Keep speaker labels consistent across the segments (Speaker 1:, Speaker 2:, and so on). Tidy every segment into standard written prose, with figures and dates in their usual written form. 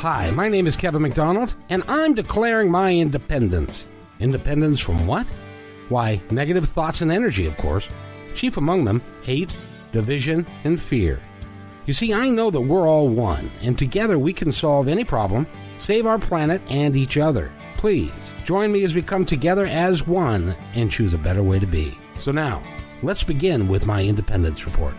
Speaker 1: Hi, my name is Kevin McDonald, and I'm declaring my independence. Independence from what? Why, negative thoughts and energy, of course. Chief among them, hate, division, and fear. You see, I know that we're all one, and together we can solve any problem, save our planet and each other. Please, join me as we come together as one and choose a better way to be. So now, let's begin with my independence report.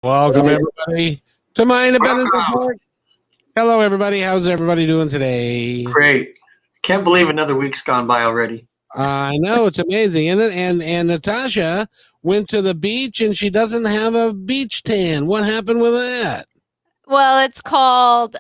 Speaker 1: Welcome, everybody, to my independence report. Hello, everybody. How's everybody doing today?
Speaker 2: Great. Can't believe another week's gone by already.
Speaker 1: I know, it's amazing, isn't it? And Natasha went to the beach, and she doesn't have a beach tan. What happened with that?
Speaker 3: Well, it's called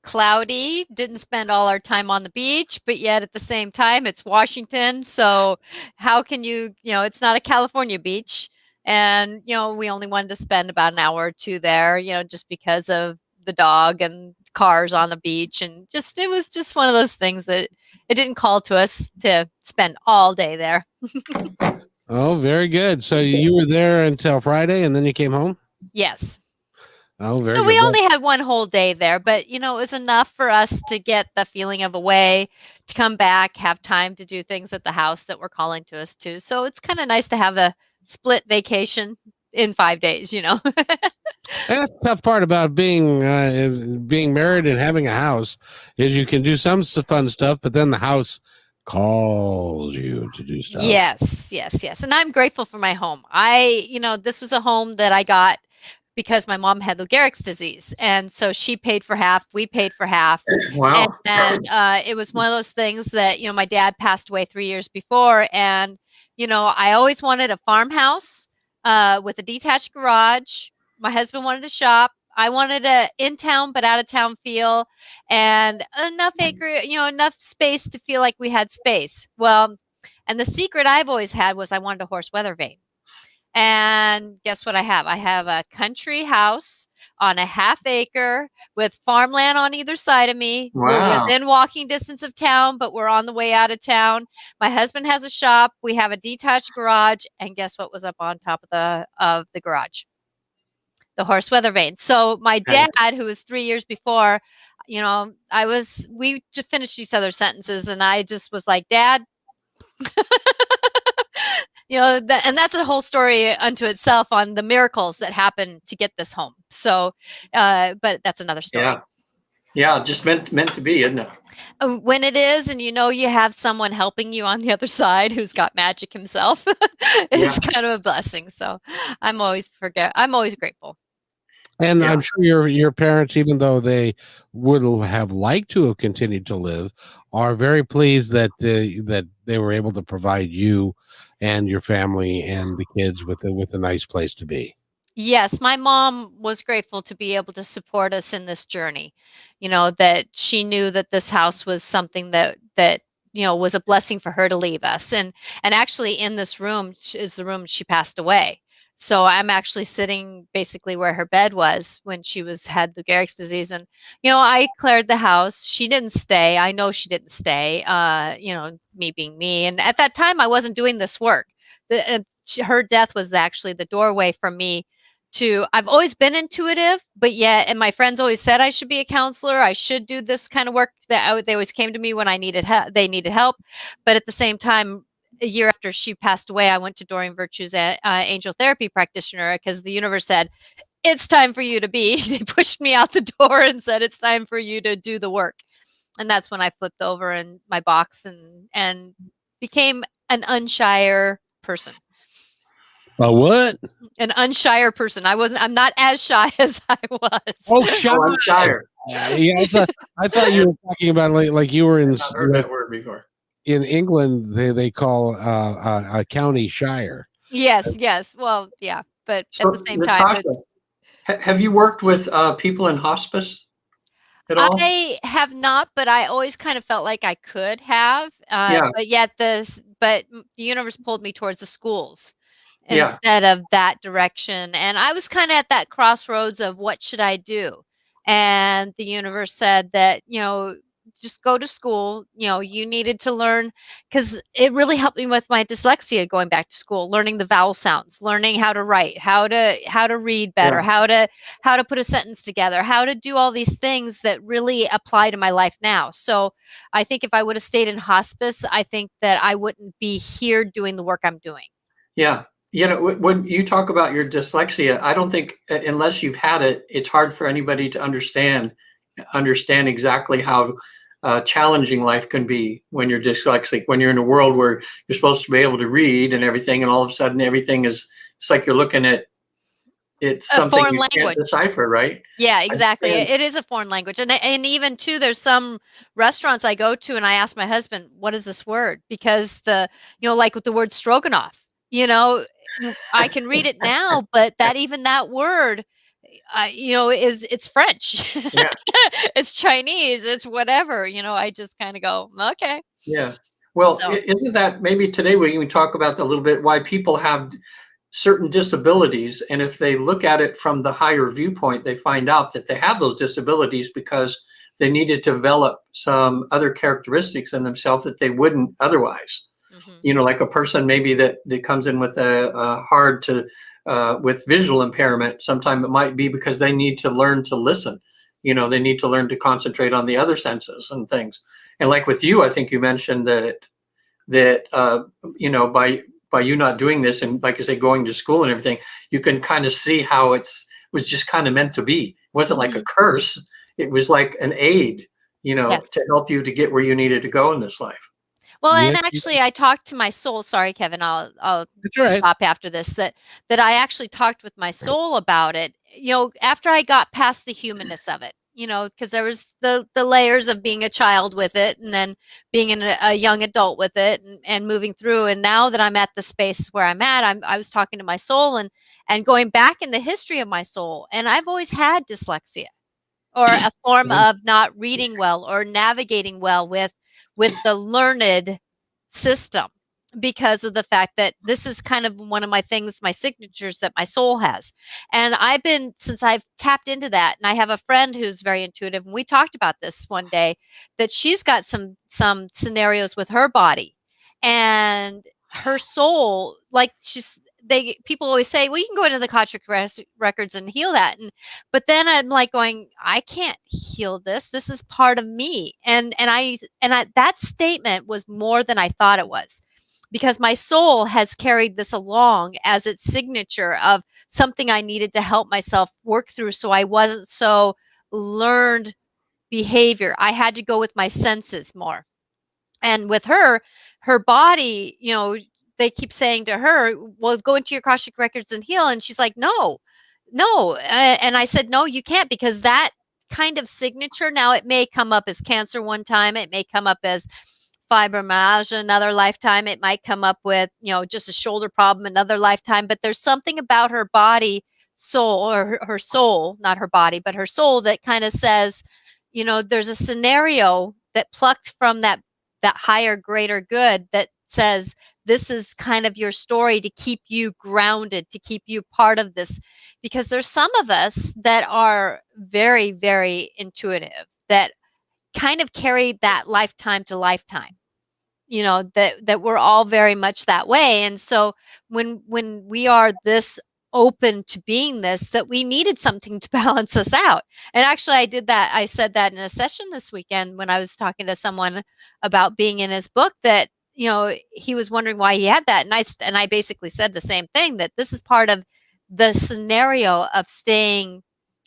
Speaker 3: cloudy. Didn't spend all our time on the beach, but yet at the same time, it's Washington. So how can it's not a California beach. And, we only wanted to spend about an hour or two there, just because of the dog and cars on the beach. And it was just one of those things that it didn't call to us to spend all day there.
Speaker 1: Oh, very good. So you were there until Friday, and then you came home?
Speaker 3: Yes.
Speaker 1: Oh, very
Speaker 3: so
Speaker 1: good.
Speaker 3: We only had one whole day there, but it was enough for us to get the feeling of away, to come back, have time to do things at the house that were calling to us too. So it's kind of nice to have a split vacation in 5 days,
Speaker 1: That's the tough part about being married and having a house is you can do some fun stuff, but then the house calls you to do stuff.
Speaker 3: Yes. And I'm grateful for my home. This was a home that I got because my mom had Lou Gehrig's disease. And so she paid for half, we paid for half.
Speaker 2: Wow.
Speaker 3: And it was one of those things that, my dad passed away 3 years before. And, I always wanted a farmhouse with a detached garage. My husband wanted to shop. I wanted a in-town but out-of-town feel and enough enough space to feel like we had space. Well, and the secret I've always had was I wanted a horse weather vane. And guess what I have? I have a country house on a half acre with farmland on either side of me.
Speaker 2: Wow.
Speaker 3: We're within walking distance of town, but we're on the way out of town. My husband has a shop. We have a detached garage. And guess what was up on top of the garage? The horse weather vane. So my dad, who was 3 years before, we just finished each other's sentences, and I just was like, Dad, and that's a whole story unto itself on the miracles that happened to get this home. So, but that's another story.
Speaker 2: Yeah, just meant to be, isn't it?
Speaker 3: When it is, and you have someone helping you on the other side who's got magic himself, it's kind of a blessing. So I'm always grateful.
Speaker 1: And I'm sure your parents, even though they would have liked to have continued to live, are very pleased that that they were able to provide you and your family and the kids with a nice place to be.
Speaker 3: Yes, my mom was grateful to be able to support us in this journey. That she knew that this house was something that was a blessing for her to leave us. And actually in this room is the room she passed away. So I'm actually sitting basically where her bed was when she had Lou Gehrig's disease. And, I cleared the house. She didn't stay. I know she didn't stay, me being me. And at that time, I wasn't doing this work. Her death was actually the doorway for me I've always been intuitive, but yet, and my friends always said I should be a counselor. I should do this kind of work they always came to me when I needed help. They needed help. But at the same time, a year after she passed away, I went to Doreen Virtue's angel therapy practitioner because the universe said, it's time for you to be. They pushed me out the door and said, it's time for you to do the work. And that's when I flipped over in my box and became an unshyer person.
Speaker 1: A what?
Speaker 3: An unshyer person. I'm not as shy as I was.
Speaker 1: Oh, shy.
Speaker 2: Oh, I'm shyer.
Speaker 1: Yeah, I thought you were talking about like you were in.
Speaker 2: I've heard that word before.
Speaker 1: In England, they call a county shire.
Speaker 3: Yes. Well, yeah, but at the same
Speaker 2: Natasha,
Speaker 3: time,
Speaker 2: have you worked with people in hospice at all?
Speaker 3: I have not, but I always kind of felt like I could have. But yet the universe pulled me towards the schools instead of that direction, and I was kind of at that crossroads of what should I do. And the universe said that just go to school. You needed to learn, because it really helped me with my dyslexia, going back to school, learning the vowel sounds, learning how to write, how to read better,
Speaker 2: Yeah.
Speaker 3: how to put a sentence together, how to do all these things that really apply to my life now. So I think if I would have stayed in hospice, I think that I wouldn't be here doing the work I'm doing.
Speaker 2: Yeah. When you talk about your dyslexia, I don't think, unless you've had it, it's hard for anybody to understand exactly how challenging life can be when you're dyslexic, when you're in a world where you're supposed to be able to read and everything, and all of a sudden everything it's like you're looking at it's
Speaker 3: A
Speaker 2: something
Speaker 3: foreign
Speaker 2: you can't
Speaker 3: language.
Speaker 2: decipher, right?
Speaker 3: Yeah,
Speaker 2: I
Speaker 3: exactly.
Speaker 2: understand.
Speaker 3: It is a foreign language. And even too, there's some restaurants I go to and I ask my husband, what is this word? Because like with the word stroganoff, I can read it now, but that word, it's French.
Speaker 2: Yeah.
Speaker 3: It's Chinese, it's whatever, I just kind of go, okay.
Speaker 2: Yeah. Well,
Speaker 3: So,
Speaker 2: isn't that maybe today we can talk about a little bit why people have certain disabilities, and if they look at it from the higher viewpoint, they find out that they have those disabilities because they need to develop some other characteristics in themselves that they wouldn't otherwise.
Speaker 3: mhm.
Speaker 2: Like a person maybe that comes in with a hard to with visual impairment. Sometimes it might be because they need to learn to listen. They need to learn to concentrate on the other senses and things. And like with you, I think you mentioned that by you not doing this, and like I say, going to school and everything, you can kind of see how was just kind of meant to be. It wasn't like a
Speaker 3: Mhm.
Speaker 2: curse. It was like an aid, to
Speaker 3: Yes.
Speaker 2: help you to get where you needed to go in this life.
Speaker 3: Well, and
Speaker 1: Yes,
Speaker 3: actually I talked to my soul. Sorry, Kevin, I'll
Speaker 1: that's all right.
Speaker 3: stop after this. That I actually talked with my soul about it, after I got past the humanness of it, because there was the layers of being a child with it, and then being a young adult with it, and moving through. And now that I'm at the space where I'm at, I was talking to my soul, and going back in the history of my soul, and I've always had dyslexia, or a form of not reading well or navigating well with the learned system, because of the fact that this is kind of one of my things, my signatures that my soul has. And since I've tapped into that, and I have a friend who's very intuitive, and we talked about this one day, that she's got some scenarios with her body and her soul, like people always say, well, you can go into the Akashic records and heal that. But then I'm like going, I can't heal this. This is part of me. And that statement was more than I thought it was, because my soul has carried this along as its signature of something I needed to help myself work through, so I wasn't so learned behavior. I had to go with my senses more. And with her body, they keep saying to her, well, go into your Akashic records and heal. And she's like, no, no. And I said, no, you can't, because that kind of signature, now it may come up as cancer one time, it may come up as fibromyalgia another lifetime, it might come up with, just a shoulder problem another lifetime. But there's something about her body, soul, or her soul, not her body, but her soul, that kind of says, there's a scenario that plucked from that higher, greater good, that says, this is kind of your story to keep you grounded, to keep you part of this. Because there's some of us that are very, very intuitive, that kind of carry that lifetime to lifetime, that we're all very much that way. And so when we are this open to being this, that we needed something to balance us out. And actually I said that in a session this weekend when I was talking to someone about being in his book, that he was wondering why he had that. And I basically said the same thing, that this is part of the scenario of staying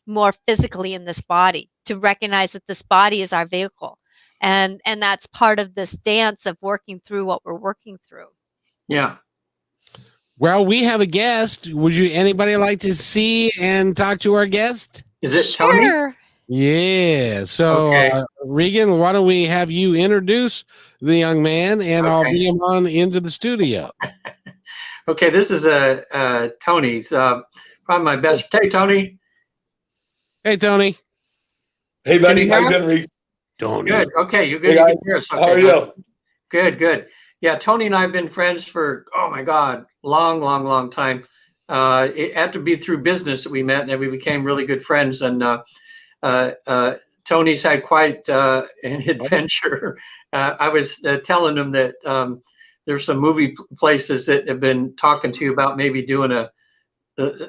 Speaker 3: more physically in this body, to recognize that this body is our vehicle. And that's part of this dance of working through what we're working through.
Speaker 2: Yeah.
Speaker 1: Well, we have a guest. Would anybody like to see and talk to our guest?
Speaker 2: Is it Tony?
Speaker 3: Sure.
Speaker 1: Yeah. So,
Speaker 2: Okay.
Speaker 1: Regan, why don't we have you introduce the young man, and I'll
Speaker 2: Okay.
Speaker 1: bring him on into the studio.
Speaker 2: Okay, this is Tony's probably my best. Hey, Tony.
Speaker 1: Hey, Tony.
Speaker 4: Hey,
Speaker 2: Can
Speaker 4: buddy.
Speaker 2: you
Speaker 4: How
Speaker 2: hear
Speaker 4: you
Speaker 2: us?
Speaker 4: doing, Reed?
Speaker 1: Tony.
Speaker 2: Good. Okay, you good?
Speaker 4: Hey,
Speaker 2: You
Speaker 4: guys.
Speaker 2: can hear us. Okay.
Speaker 4: How are you?
Speaker 2: Good. Yeah, Tony and I have been friends for, oh my God, long time. It had to be through business that we met, and then we became really good friends. And Tony's had quite an adventure. I was telling him that there's some movie places that have been talking to you about maybe doing a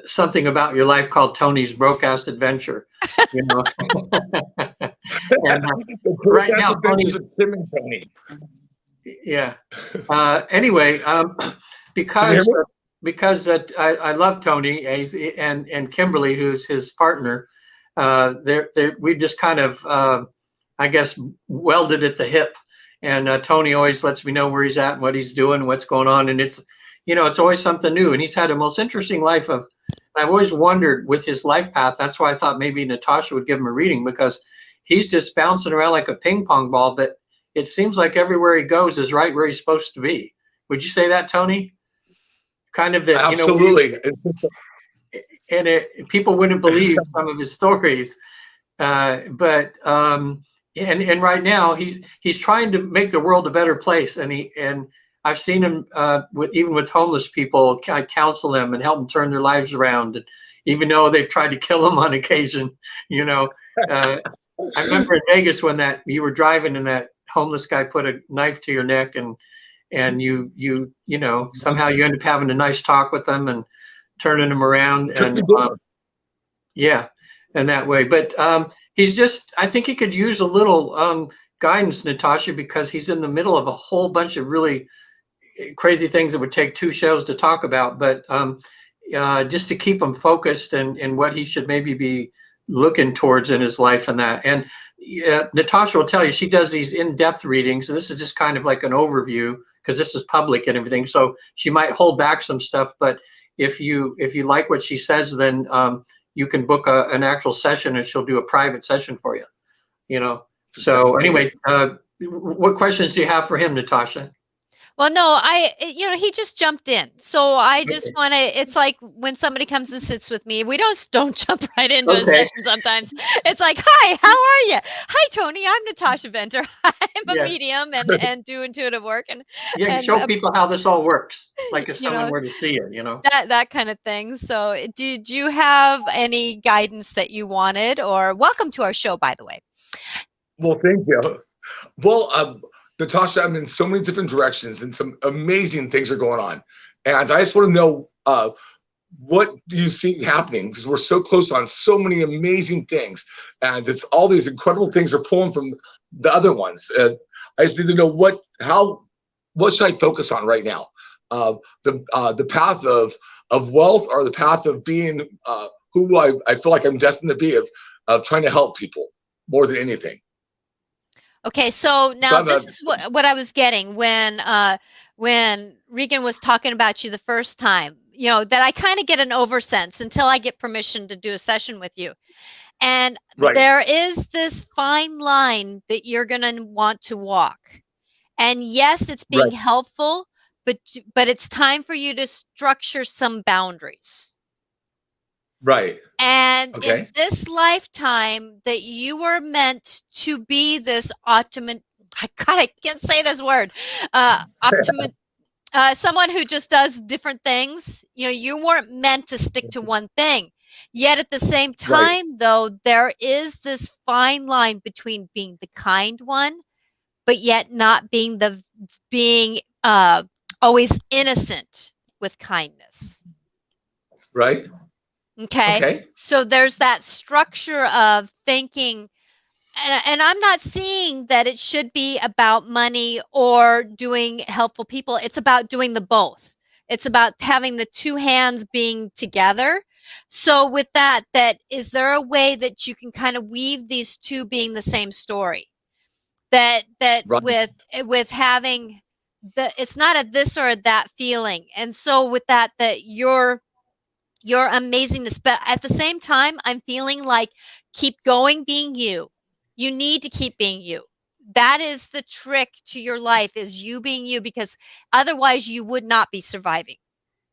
Speaker 2: something about your life called Tony's Broke-Ass Adventure. You know, and, right now, Tony. Yeah. Anyway, because I love Tony and Kimberly, who's his partner. We just kind of, I guess, welded at the hip. And Tony always lets me know where he's at and what he's doing, what's going on, and it's always something new. And he's had a most interesting life of. I've always wondered with his life path. That's why I thought maybe Natasha would give him a reading, because he's just bouncing around like a ping pong ball, but it seems like everywhere he goes is right where he's supposed to be. Would you say that, Tony? Kind of that.
Speaker 4: Absolutely.
Speaker 2: And people wouldn't believe some of his stories, but right now he's trying to make the world a better place, and I've seen him even with homeless people. I counsel them and help them turn their lives around, and even though they've tried to kill him on occasion. I remember in Vegas when you were driving and that homeless guy put a knife to your neck, and somehow you end up having a nice talk with them and turning them around, and and that way. But I think he could use a little guidance, Natasha, because he's in the middle of a whole bunch of really crazy things that would take 2 shows to talk about, but just to keep him focused and what he should maybe be looking towards in his life and that. And Natasha will tell you, she does these in-depth readings. So this is just kind of like an overview, because this is public and everything. So she might hold back some stuff, but if you like what she says, then you can book an actual session and she'll do a private session for you. So anyway, what questions do you have for him, Natasha?
Speaker 3: Well, no, he just jumped in. So I just want to, it's like when somebody comes and sits with me, we don't jump right into a session sometimes. It's like, hi, how are you? Hi, Tony, I'm Natasha Venter. I'm a medium and do intuitive work. And
Speaker 2: show people how this all works. Like if someone were to see it,
Speaker 3: That kind of thing. So did you have any guidance that you wanted, or welcome to our show, by the way?
Speaker 4: Well, thank you. Well, Natasha, I'm in so many different directions and some amazing things are going on. And I just want to know, what do you see happening? Because we're so close on so many amazing things. And it's all these incredible things are pulling from the other ones. I just need to know what should I focus on right now? The path of wealth, or the path of being who I feel like I'm destined to be, of trying to help people more than anything.
Speaker 3: Okay, so now this is what I was getting when Regan was talking about you the first time, that I kind of get an oversense until I get permission to do a session with you. And there is this fine line that you're going to want to walk. And yes, it's being helpful, but it's time for you to structure some boundaries.
Speaker 4: Right.
Speaker 3: And in this lifetime that you were meant to be this optimum, I can't say this word, someone who just does different things. You weren't meant to stick to one thing. Yet at the same time, though, there is this fine line between being the kind one, but yet not being always innocent with kindness.
Speaker 4: Right.
Speaker 3: Okay. So there's that structure of thinking, and I'm not seeing that it should be about money or doing helpful people. It's about doing the both. It's about having the 2 hands being together. So with that, is there a way that you can kind of weave these 2 being the same story? That with having it's not a this or a that feeling. And so with that your amazingness, but at the same time, I'm feeling like keep going being you. You need to keep being you. That is the trick to your life, is you being you, because otherwise you would not be surviving.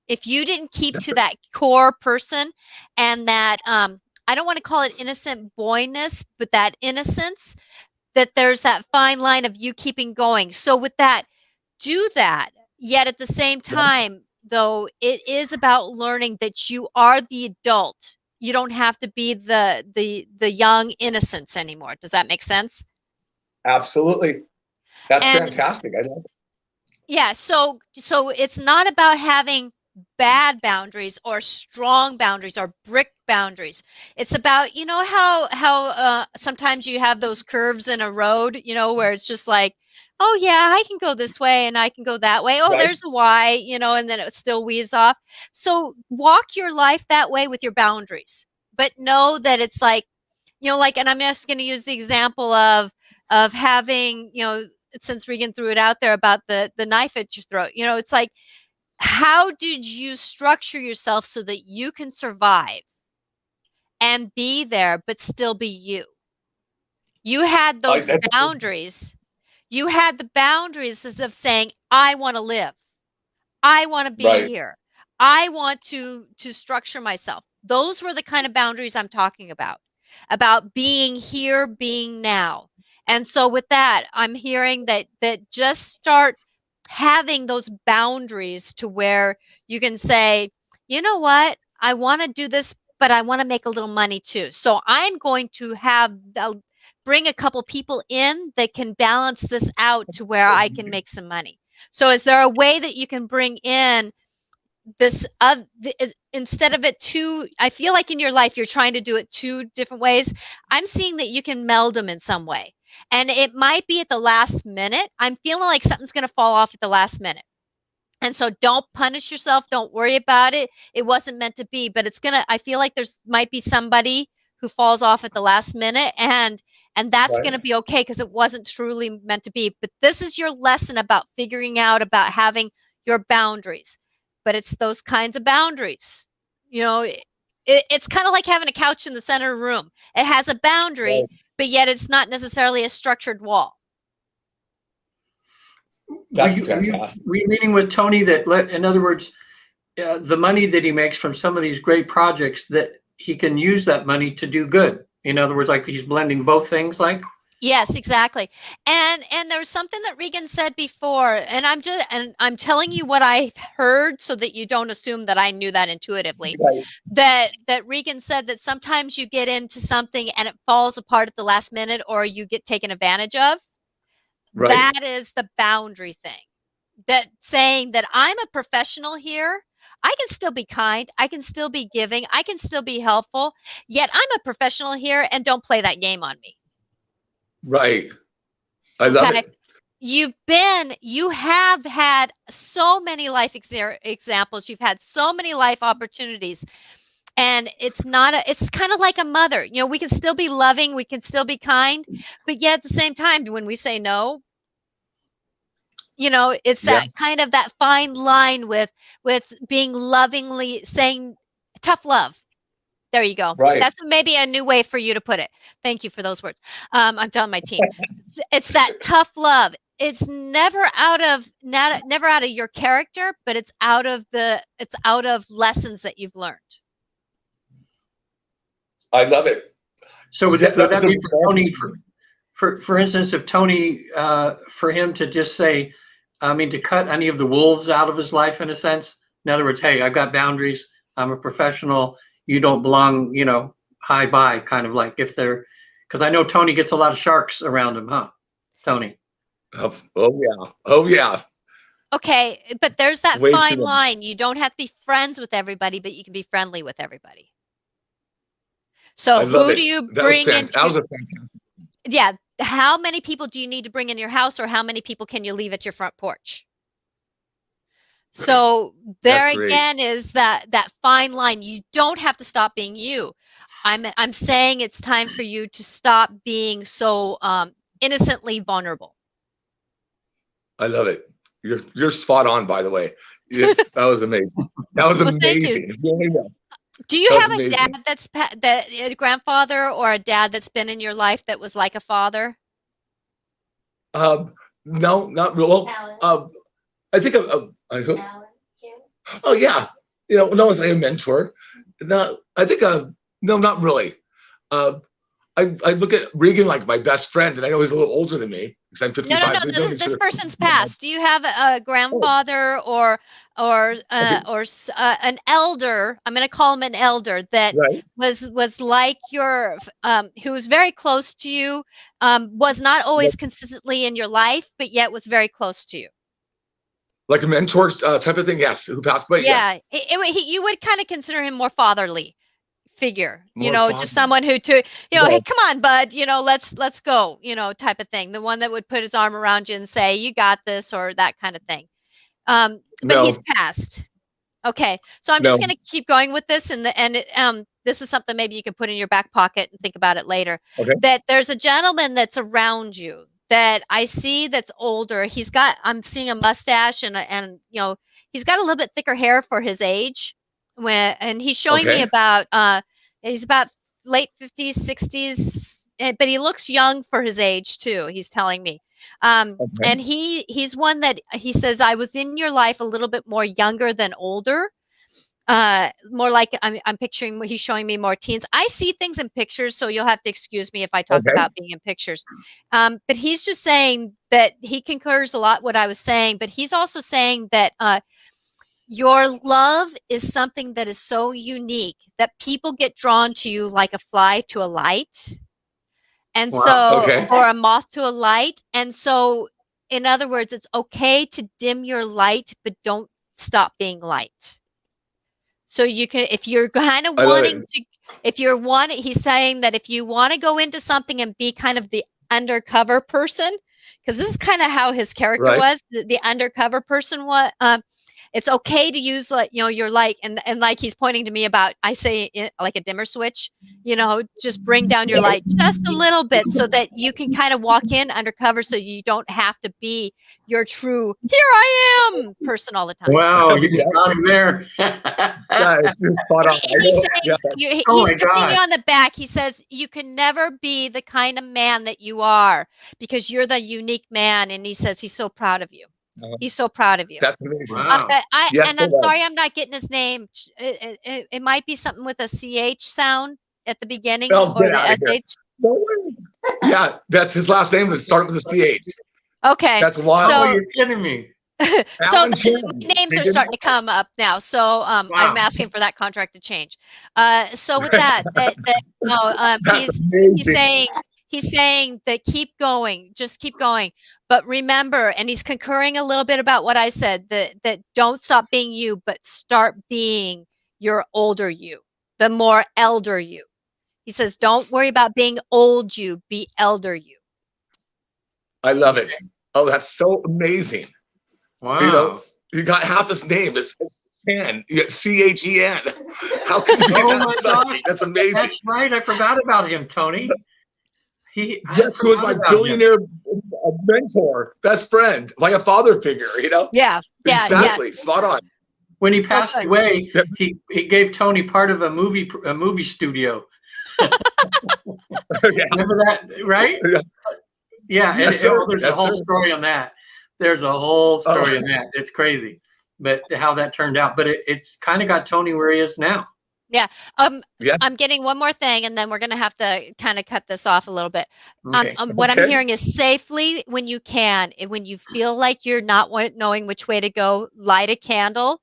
Speaker 3: If you didn't keep to that core person and that, I don't want to call it innocent boyness, but that innocence, that there's that fine line of you keeping going. So with that, do that. Yet at the same time, though, it is about learning that you are the adult you don't have to be the young innocence anymore. Does that make sense?
Speaker 4: Absolutely. That's
Speaker 3: And
Speaker 4: fantastic. I love it.
Speaker 3: yeah, so it's not about having bad boundaries or strong boundaries or brick boundaries. It's about, you know, how sometimes you have those curves in a road, you know, where it's just like, oh yeah, I can go this way and I can go that way. Oh,
Speaker 4: Right.
Speaker 3: there's a Y, you know, and then it still weaves off. So walk your life that way with your boundaries, but know that it's like, you know, like, and I'm just going to use the example of having, you know, since Regan threw it out there about the knife at your throat, you know, it's like, how did you structure yourself so that you can survive and be there, but still be you? You had those boundaries. You had the boundaries of saying, I want to live. I want to be
Speaker 4: Right.
Speaker 3: here. I want to structure myself. Those were the kind of boundaries I'm talking about being here, being now. And so with that, I'm hearing that just start having those boundaries to where you can say, you know what, I want to do this, but I want to make a little money too. So I'm going to bring a couple people in that can balance this out to where I can make some money. So is there a way that you can bring in this instead of it I feel like in your life you're trying to do it two different ways. I'm seeing that you can meld them in some way. And it might be at the last minute. I'm feeling like something's going to fall off at the last minute. And so don't punish yourself. Don't worry about it. It wasn't meant to be, but I feel like might be somebody who falls off at the last minute, and that's
Speaker 4: Right.
Speaker 3: going to be okay because it wasn't truly meant to be. But this is your lesson about figuring out about having your boundaries. But it's those kinds of boundaries. You know, it's kind of like having a couch in the center of the room. It has a boundary,
Speaker 4: Right.
Speaker 3: but yet it's not necessarily a structured wall.
Speaker 4: That's fantastic.
Speaker 2: Were you meaning with Tony that, in other words, the money that he makes from some of these great projects, that he can use that money to do good? In other words, like he's blending both things, like?
Speaker 3: Yes, exactly. And there was something that Regan said before, and I'm telling you what I heard so that you don't assume that I knew that intuitively.
Speaker 4: Right.
Speaker 3: That Regan said that sometimes you get into something and it falls apart at the last minute, or you get taken advantage of.
Speaker 4: Right.
Speaker 3: That is the boundary thing. That saying that I'm a professional here. I can still be kind. I can still be giving. I can still be helpful. Yet I'm a professional here, and don't play that game on me.
Speaker 4: Right. I love it.
Speaker 3: You have had so many life examples. You've had so many life opportunities. And it's kind of like a mother. You know, we can still be loving, we can still be kind, but yet at the same time, when we say no, you know, it's that kind of that fine line with being lovingly saying tough love. There you go.
Speaker 4: Right.
Speaker 3: That's maybe a new way for you to put it. Thank you for those words. I'm telling my team. It's that tough love. It's never out of your character, but it's out of lessons that you've learned.
Speaker 4: I love it.
Speaker 2: So would that be for Tony? For instance, if Tony, for him to just say, to cut any of the wolves out of his life, in a sense. In other words, hey, I've got boundaries. I'm a professional. You don't belong, you know, hi bye, kind of like if they're, because I know Tony gets a lot of sharks around him, huh? Tony.
Speaker 4: Oh yeah.
Speaker 3: Okay, but there's that
Speaker 4: Way
Speaker 3: fine
Speaker 4: too long.
Speaker 3: line. You don't have to be friends with everybody, but you can be friendly with everybody. So who do you bring into?
Speaker 4: That was a fantastic.
Speaker 3: Yeah, how many people do you need to bring in your house, or how many people can you leave at your front porch? So there again is that fine line. You don't have to stop being you. I'm saying it's time for you to stop being so innocently vulnerable.
Speaker 4: I love it. You're spot on, by the way. That was amazing. That was amazing.
Speaker 3: Do you have a dad a grandfather or a dad that's been in your life that was like a father?
Speaker 4: No, not real. I think I hope. Oh yeah, you know, no one's a mentor. No, I think no, not really. I look at Regan like my best friend, and I know he's a little older than me. Because I'm
Speaker 3: No,
Speaker 4: 55.
Speaker 3: no, no.
Speaker 4: We've known each
Speaker 3: This
Speaker 4: other-
Speaker 3: person's passed. Do you have a grandfather or an elder? I'm going to call him an elder that
Speaker 4: Right.
Speaker 3: was like your who was very close to you, was not always consistently in your life, but yet was very close to you.
Speaker 4: Like a mentor type of thing, yes. Who passed away?
Speaker 3: Yeah,
Speaker 4: Yes.
Speaker 3: you would kind of consider him more fatherly figure,
Speaker 4: More
Speaker 3: just
Speaker 4: fatherly.
Speaker 3: someone who to, hey,
Speaker 4: Right.
Speaker 3: come on, bud, let's go, type of thing. The one that would put his arm around you and say, you got this, or that kind of thing. But
Speaker 4: No.
Speaker 3: he's passed. Okay. So I'm
Speaker 4: No.
Speaker 3: just going to keep going with this. This is something maybe you can put in your back pocket and think about it later.
Speaker 4: Okay.
Speaker 3: That there's a gentleman that's around you that I see that's older. I'm seeing a mustache and he's got a little bit thicker hair for his age. And he's showing me about, he's about late 50s, 60s, but he looks young for his age too. He's telling me. And he's one that he says, I was in your life a little bit more younger than older. More like I'm picturing, he's showing me more teens. I see things in pictures, so you'll have to excuse me if I talk about being in pictures. But he's just saying that he concurs a lot what I was saying, but he's also saying that your love is something that is so unique that people get drawn to you like a fly to a light. And or a moth to a light. And so, in other words, it's okay to dim your light, but don't stop being light. So you can, if you're kind of wanting to, he's saying that if you want to go into something and be kind of the undercover person, because this is kind of how his character was, the undercover person was, it's okay to use your light and like he's pointing to me about, I say like a dimmer switch, just bring down your light just a little bit so that you can kind of walk in undercover so you don't have to be your true, here I am person all the time.
Speaker 2: Wow, you just got him there.
Speaker 4: He's
Speaker 3: he's patting you on the back. He says, you can never be the kind of man that you are because you're the unique man. And he says he's so proud of you. He's so proud of you.
Speaker 4: That's amazing.
Speaker 2: Wow.
Speaker 3: I'm sorry I'm not getting his name. It might be something with a CH sound at the beginning or the SH.
Speaker 4: Yeah, that's his last name. Would start with a CH.
Speaker 3: Okay.
Speaker 4: That's wild.
Speaker 2: So, you're kidding me.
Speaker 3: So names are starting to come up now. So I'm asking for that contract to change. So with that, he's saying that keep going, just keep going. But remember, and he's concurring a little bit about what I said, that don't stop being you, but start being your older you, the more elder you. He says, don't worry about being old you, be elder you.
Speaker 4: I love it. Oh, that's so amazing.
Speaker 2: Wow.
Speaker 4: You got half his name. It's Chen. You got CHEN. How can you be that exciting? That's amazing.
Speaker 2: That's right. I forgot about him, Tony.
Speaker 4: Who was my billionaire mentor, best friend, like a father figure,
Speaker 3: Yeah.
Speaker 4: Exactly. Spot on.
Speaker 2: When he passed away, he gave Tony part of a movie studio. Remember that, right? Yeah.
Speaker 4: Yes,
Speaker 2: there's a whole story on that. There's a whole story on that. It's crazy, but how that turned out. But it's kind of got Tony where he is now.
Speaker 3: Yeah. I'm getting one more thing, and then we're going to have to kind of cut this off a little bit.
Speaker 2: Okay.
Speaker 3: What I'm hearing is safely when you can, when you feel like you're not knowing which way to go, light a candle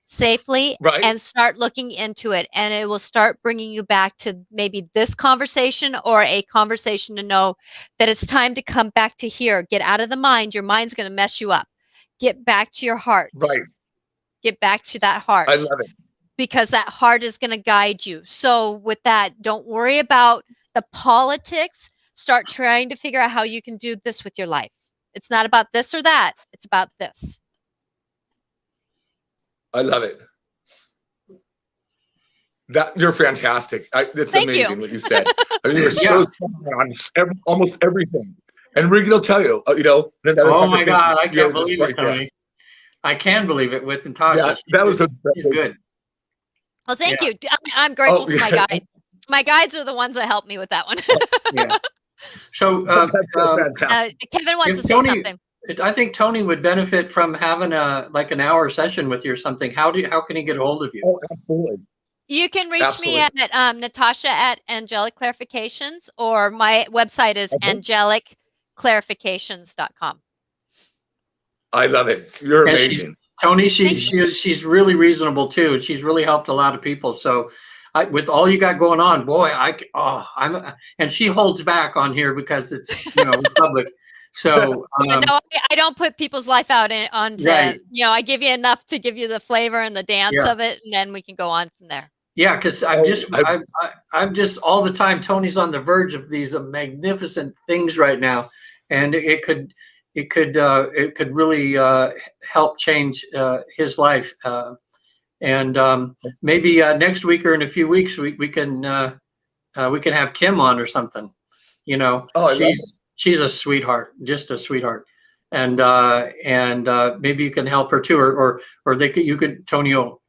Speaker 3: safely and start looking into it. And it will start bringing you back to maybe this conversation or a conversation to know that it's time to come back to here. Get out of the mind. Your mind's going to mess you up. Get back to your heart.
Speaker 4: Right.
Speaker 3: Get back to that heart.
Speaker 4: I love it.
Speaker 3: Because that heart is going to guide you. So with that, don't worry about the politics. Start trying to figure out how you can do this with your life. It's not about this or that. It's about this.
Speaker 4: I love it. You're fantastic. It's amazing what you said. I mean, you're so on almost everything. And Regan will tell you,
Speaker 2: oh my God, I can't believe it, Tony. I can believe it with Natasha.
Speaker 4: Yeah, that was
Speaker 2: she's good.
Speaker 3: Well, thank you. I'm grateful for my guides. My guides are the ones that helped me with that one.
Speaker 2: So
Speaker 3: Kevin wants to say something.
Speaker 2: I think Tony would benefit from having an hour session with you or something. How can he get a hold of you?
Speaker 4: Oh, absolutely.
Speaker 3: You can reach me at Natasha at Angelic Clarifications, or my website is clarifications.com.
Speaker 4: I love it. You're
Speaker 2: And
Speaker 4: amazing.
Speaker 2: Tony,
Speaker 3: Thank
Speaker 2: she's really reasonable too. She's really helped a lot of people. So, with all you got going on, boy, and she holds back on here because it's public. So
Speaker 3: no, I don't put people's life out onto.
Speaker 2: Right.
Speaker 3: I give you enough to give you the flavor and the dance
Speaker 2: Yeah.
Speaker 3: of it, and then we can go on from there.
Speaker 2: Yeah, because I'm just all the time. Tony's on the verge of these magnificent things right now, and it could really help change his life. And maybe next week or in a few weeks we can have Kim on or something. She's a sweetheart, just a sweetheart, and maybe you can help her too, or Tony will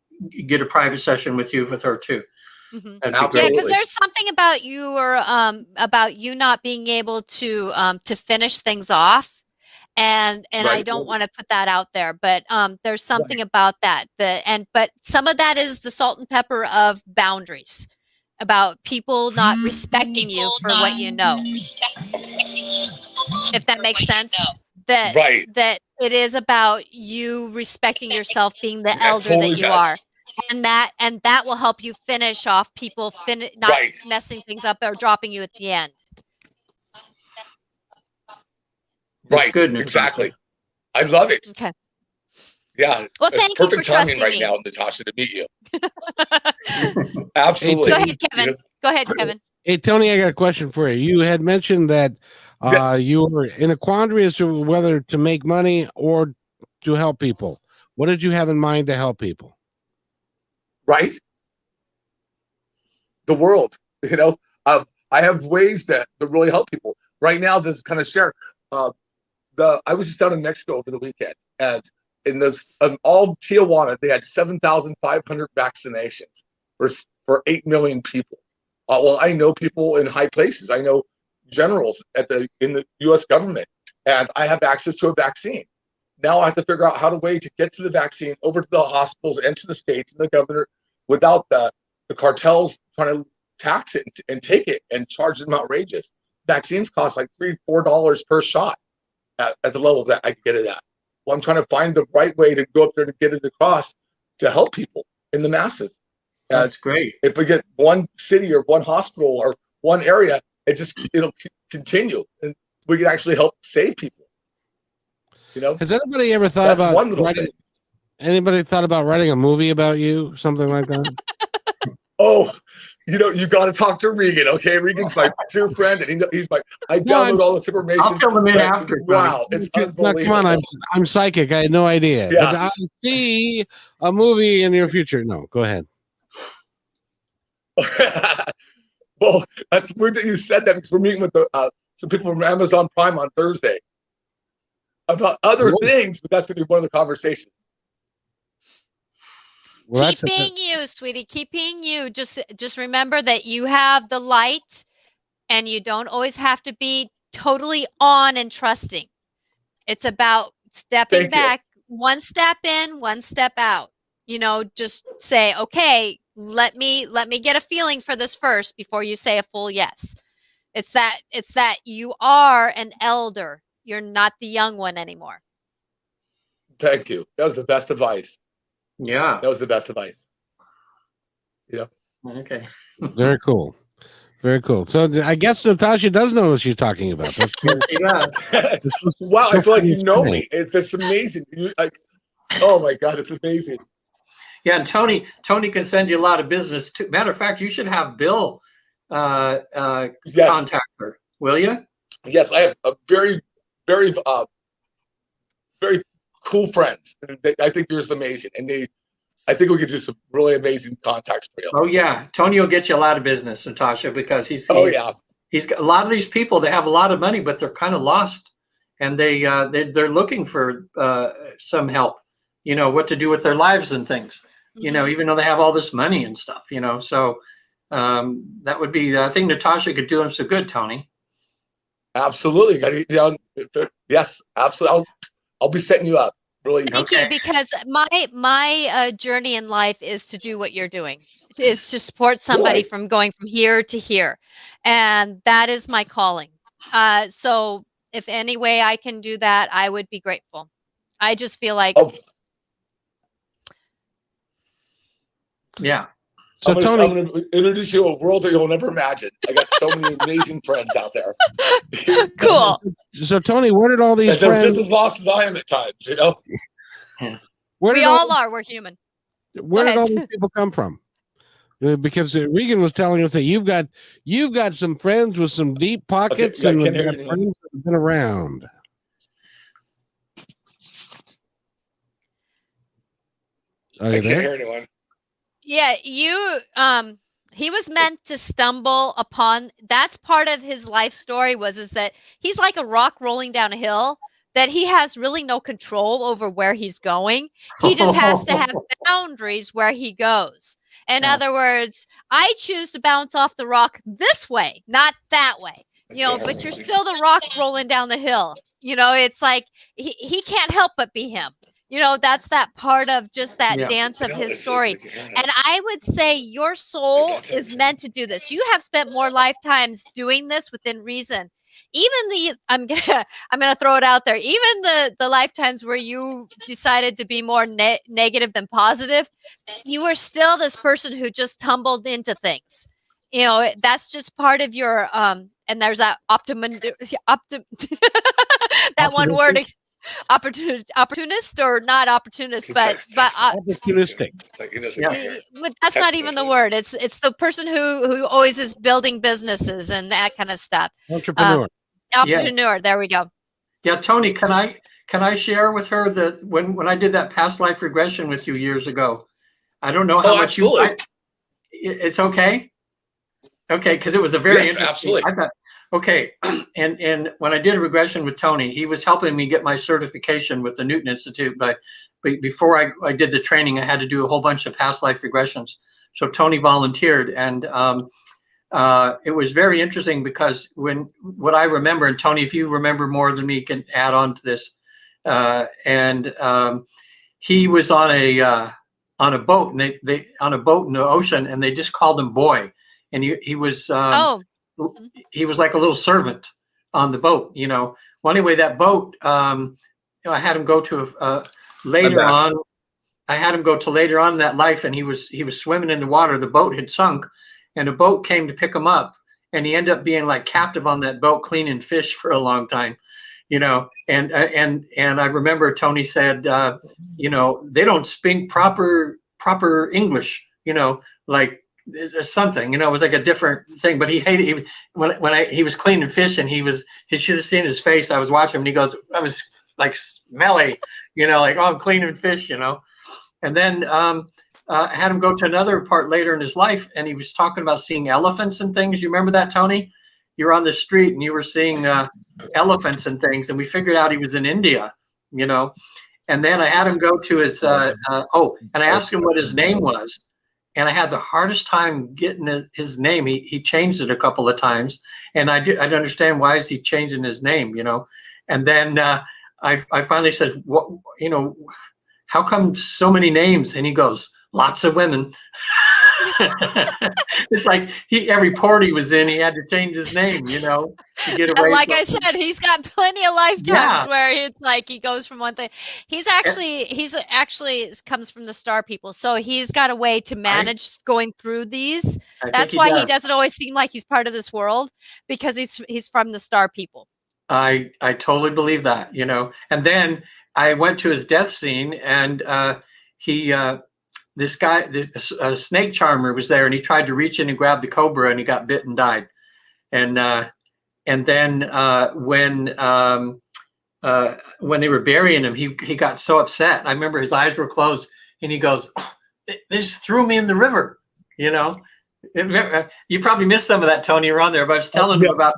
Speaker 2: get a private session with her too.
Speaker 3: Mm-hmm.
Speaker 2: Yeah,
Speaker 3: because there's something about you about you not being able to finish things off. And right. I don't want to put that out there, but there's something about that. But some of that is the salt and pepper of boundaries, about people not respecting you for what you know. If that makes sense, that it is about you respecting yourself, being the elder that you are, and that will help you finish off people not messing things up or dropping you at the end.
Speaker 4: Right.
Speaker 2: Good,
Speaker 4: exactly. I love it.
Speaker 3: Okay.
Speaker 4: Yeah.
Speaker 3: Well, thank you for trusting
Speaker 4: right
Speaker 3: me.
Speaker 4: now, Natasha, to meet you. Absolutely.
Speaker 3: Go ahead, Kevin. Go ahead, Kevin.
Speaker 1: Hey, Tony, I got a question for you. You had mentioned that you were in a quandary as to whether to make money or to help people. What did you have in mind to help people?
Speaker 4: Right. The world. I have ways that really help people. Right now, just kind of share. I was just down in Mexico over the weekend, and in all Tijuana, they had 7,500 vaccinations for 8 million people. Well, I know people in high places. I know generals in the U.S. government, and I have access to a vaccine. Now I have to figure out how to get to the vaccine over to the hospitals and to the states and the governor without the cartels trying to tax it and take it and charge them outrageous. Vaccines cost like $3-4 per shot at the level that I can get it at. Well, I'm trying to find the right way to go up there to get it across to help people in the masses.
Speaker 2: That's great.
Speaker 4: If we get one city or one hospital or one area, it'll continue, and we can actually help save people.
Speaker 1: Has anybody ever thought about writing a movie about you, something like that?
Speaker 4: Oh, you got to talk to Regan, okay? Regan's my true friend, and I download all this information.
Speaker 2: I'll fill him in after.
Speaker 4: Wow, it's unbelievable.
Speaker 1: Come on, I'm psychic. I had no idea.
Speaker 4: Yeah.
Speaker 1: But I see a movie in your future. No, go ahead.
Speaker 4: Well, that's weird that you said that, because we're meeting with some people from Amazon Prime on Thursday about other things, but that's going to be one of the conversations.
Speaker 1: Well,
Speaker 3: keep being you, sweetie. Keep being you. Just remember that you have the light, and you don't always have to be totally on and trusting. It's about stepping back, one step in, one step out. Just say, okay, let me get a feeling for this first before you say a full yes. It's that you are an elder. You're not the young one anymore.
Speaker 4: Thank you. That was the best advice.
Speaker 2: Yeah.
Speaker 4: That was the best advice. Yeah.
Speaker 2: Okay.
Speaker 1: Very cool. Very cool. So I guess Natasha does know what she's talking about. That's cool.
Speaker 2: Yeah.
Speaker 4: Wow, I feel like you know me. It's just amazing. Oh my God, it's amazing.
Speaker 2: Yeah, and Tony can send you a lot of business too. Matter of fact, you should have Bill contact her. Will you?
Speaker 4: Yes, I have a very, very, very cool friends. I think you're just amazing, and I think we could do some really amazing contacts for you.
Speaker 2: Oh yeah, Tony will get you a lot of business, Natasha, because he's got a lot of these people. They have a lot of money, but they're kind of lost, and they're looking for some help. What to do with their lives and things.
Speaker 3: Mm-hmm.
Speaker 2: Even though they have all this money and stuff. So that would be. I think Natasha could do them so good, Tony.
Speaker 4: Absolutely. Yes, absolutely. I'll be setting you up. Really.
Speaker 3: Thank you, because my journey in life is to do what you're doing, is to support somebody from going from here to here, and that is my calling. So if any way I can do that, I would be grateful. I just feel like,
Speaker 2: Yeah.
Speaker 1: So
Speaker 4: I'm
Speaker 1: Tony,
Speaker 4: gonna introduce you to a world that you'll never imagine. I got so many amazing friends out there.
Speaker 3: cool.
Speaker 1: so Tony, where did all these
Speaker 4: And they're
Speaker 1: friends?
Speaker 4: just as lost as I am at times, you know?
Speaker 1: Where
Speaker 3: We
Speaker 1: did
Speaker 3: all are. We're human.
Speaker 1: Where
Speaker 3: Go
Speaker 1: did all
Speaker 3: ahead.
Speaker 1: these people come from? Because Regan was telling us that you've got some friends with some deep pockets,
Speaker 4: Okay, I
Speaker 1: and
Speaker 4: can't
Speaker 1: you've
Speaker 4: hear
Speaker 1: got
Speaker 4: you.
Speaker 1: friends that have been around. Are
Speaker 4: I
Speaker 1: you
Speaker 4: can't
Speaker 1: there?
Speaker 4: hear anyone.
Speaker 3: Yeah, he was meant to stumble upon, that's part of his life story is that he's like a rock rolling down a hill, that he has really no control over where he's going. He just has to have boundaries where he goes. In other words, I choose to bounce off the rock this way, not that way. But you're still the rock rolling down the hill. It's like he can't help but be him. That's that part of just that dance of his story. And I would say your soul is meant to do this. You have spent more lifetimes doing this within reason. Even I'm gonna throw it out there. Even the lifetimes where you decided to be more negative than positive, you were still this person who just tumbled into things. That's just part of your and there's that that one word, opportunist or not opportunist, but
Speaker 1: Opportunistic.
Speaker 3: but that's not even the word. It's the person who always is building businesses and that kind of stuff.
Speaker 1: Entrepreneur.
Speaker 3: Entrepreneur. There we go.
Speaker 2: Yeah, Tony, can I share with her that when I did that past life regression with you years ago, I don't know how much
Speaker 4: absolutely.
Speaker 2: it's okay. Okay, because it was a very interesting.
Speaker 4: Absolutely.
Speaker 2: I thought, okay, and when I did a regression with Tony, he was helping me get my certification with the Newton Institute. But before I did the training, I had to do a whole bunch of past life regressions. So Tony volunteered, and it was very interesting because what I remember, and Tony, if you remember more than me, can add on to this. He was on a boat, and they on a boat in the ocean, and they just called him Boy, and he was he was like a little servant on the boat. Well, anyway, that boat, I had him go to later on. I had him go to later on in that life, and he was swimming in the water. The boat had sunk, and a boat came to pick him up, and he ended up being like captive on that boat, cleaning fish for a long time. And I remember Tony said, they don't speak proper English, like something, it was like a different thing. But he hated when he was cleaning fish, and he should have seen his face. I was watching him, and he goes, I was like smelly, like, oh, I'm cleaning fish, And then I had him go to another part later in his life, and he was talking about seeing elephants and things. You remember that, Tony? You were on the street and you were seeing elephants and things, and we figured out he was in India, And then I had him go to his and I asked him what his name was, and I had the hardest time getting his name. He changed it a couple of times, and I didn't understand why is he changing his name, And then I finally said, what, how come so many names? And he goes, lots of women. It's like every port he was in, he had to change his name, to get away.
Speaker 3: Like I said, he's got plenty of lifetimes where it's like he goes from one thing. He's actually comes from the star people, so he's got a way to manage going through these. That's why he doesn't always seem like he's part of this world, because he's from the star people. I
Speaker 2: totally believe that, And then I went to his death scene, and this guy, a snake charmer, was there, and he tried to reach in and grab the cobra, and he got bit and died. And then when they were burying him, he got so upset. I remember his eyes were closed, and he goes, oh, "They just threw me in the river." You probably missed some of that, Tony. You're on there, but I was telling him about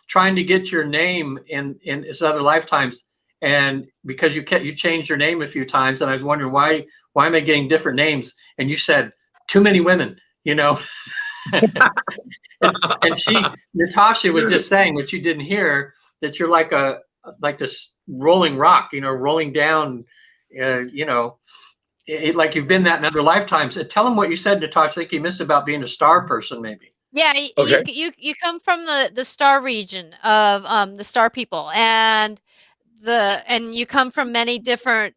Speaker 2: trying to get your name in his other lifetimes, and because you changed your name a few times, and I was wondering why am I getting different names? And you said too many women, and Natasha was just saying, what you didn't hear, that you're like this rolling rock, rolling down, like you've been that in other lifetimes. Tell him what you said, Natasha. I think you missed about being a star person, maybe.
Speaker 3: Yeah,
Speaker 4: Okay.
Speaker 3: you come from the star region of the star people, and you come from many different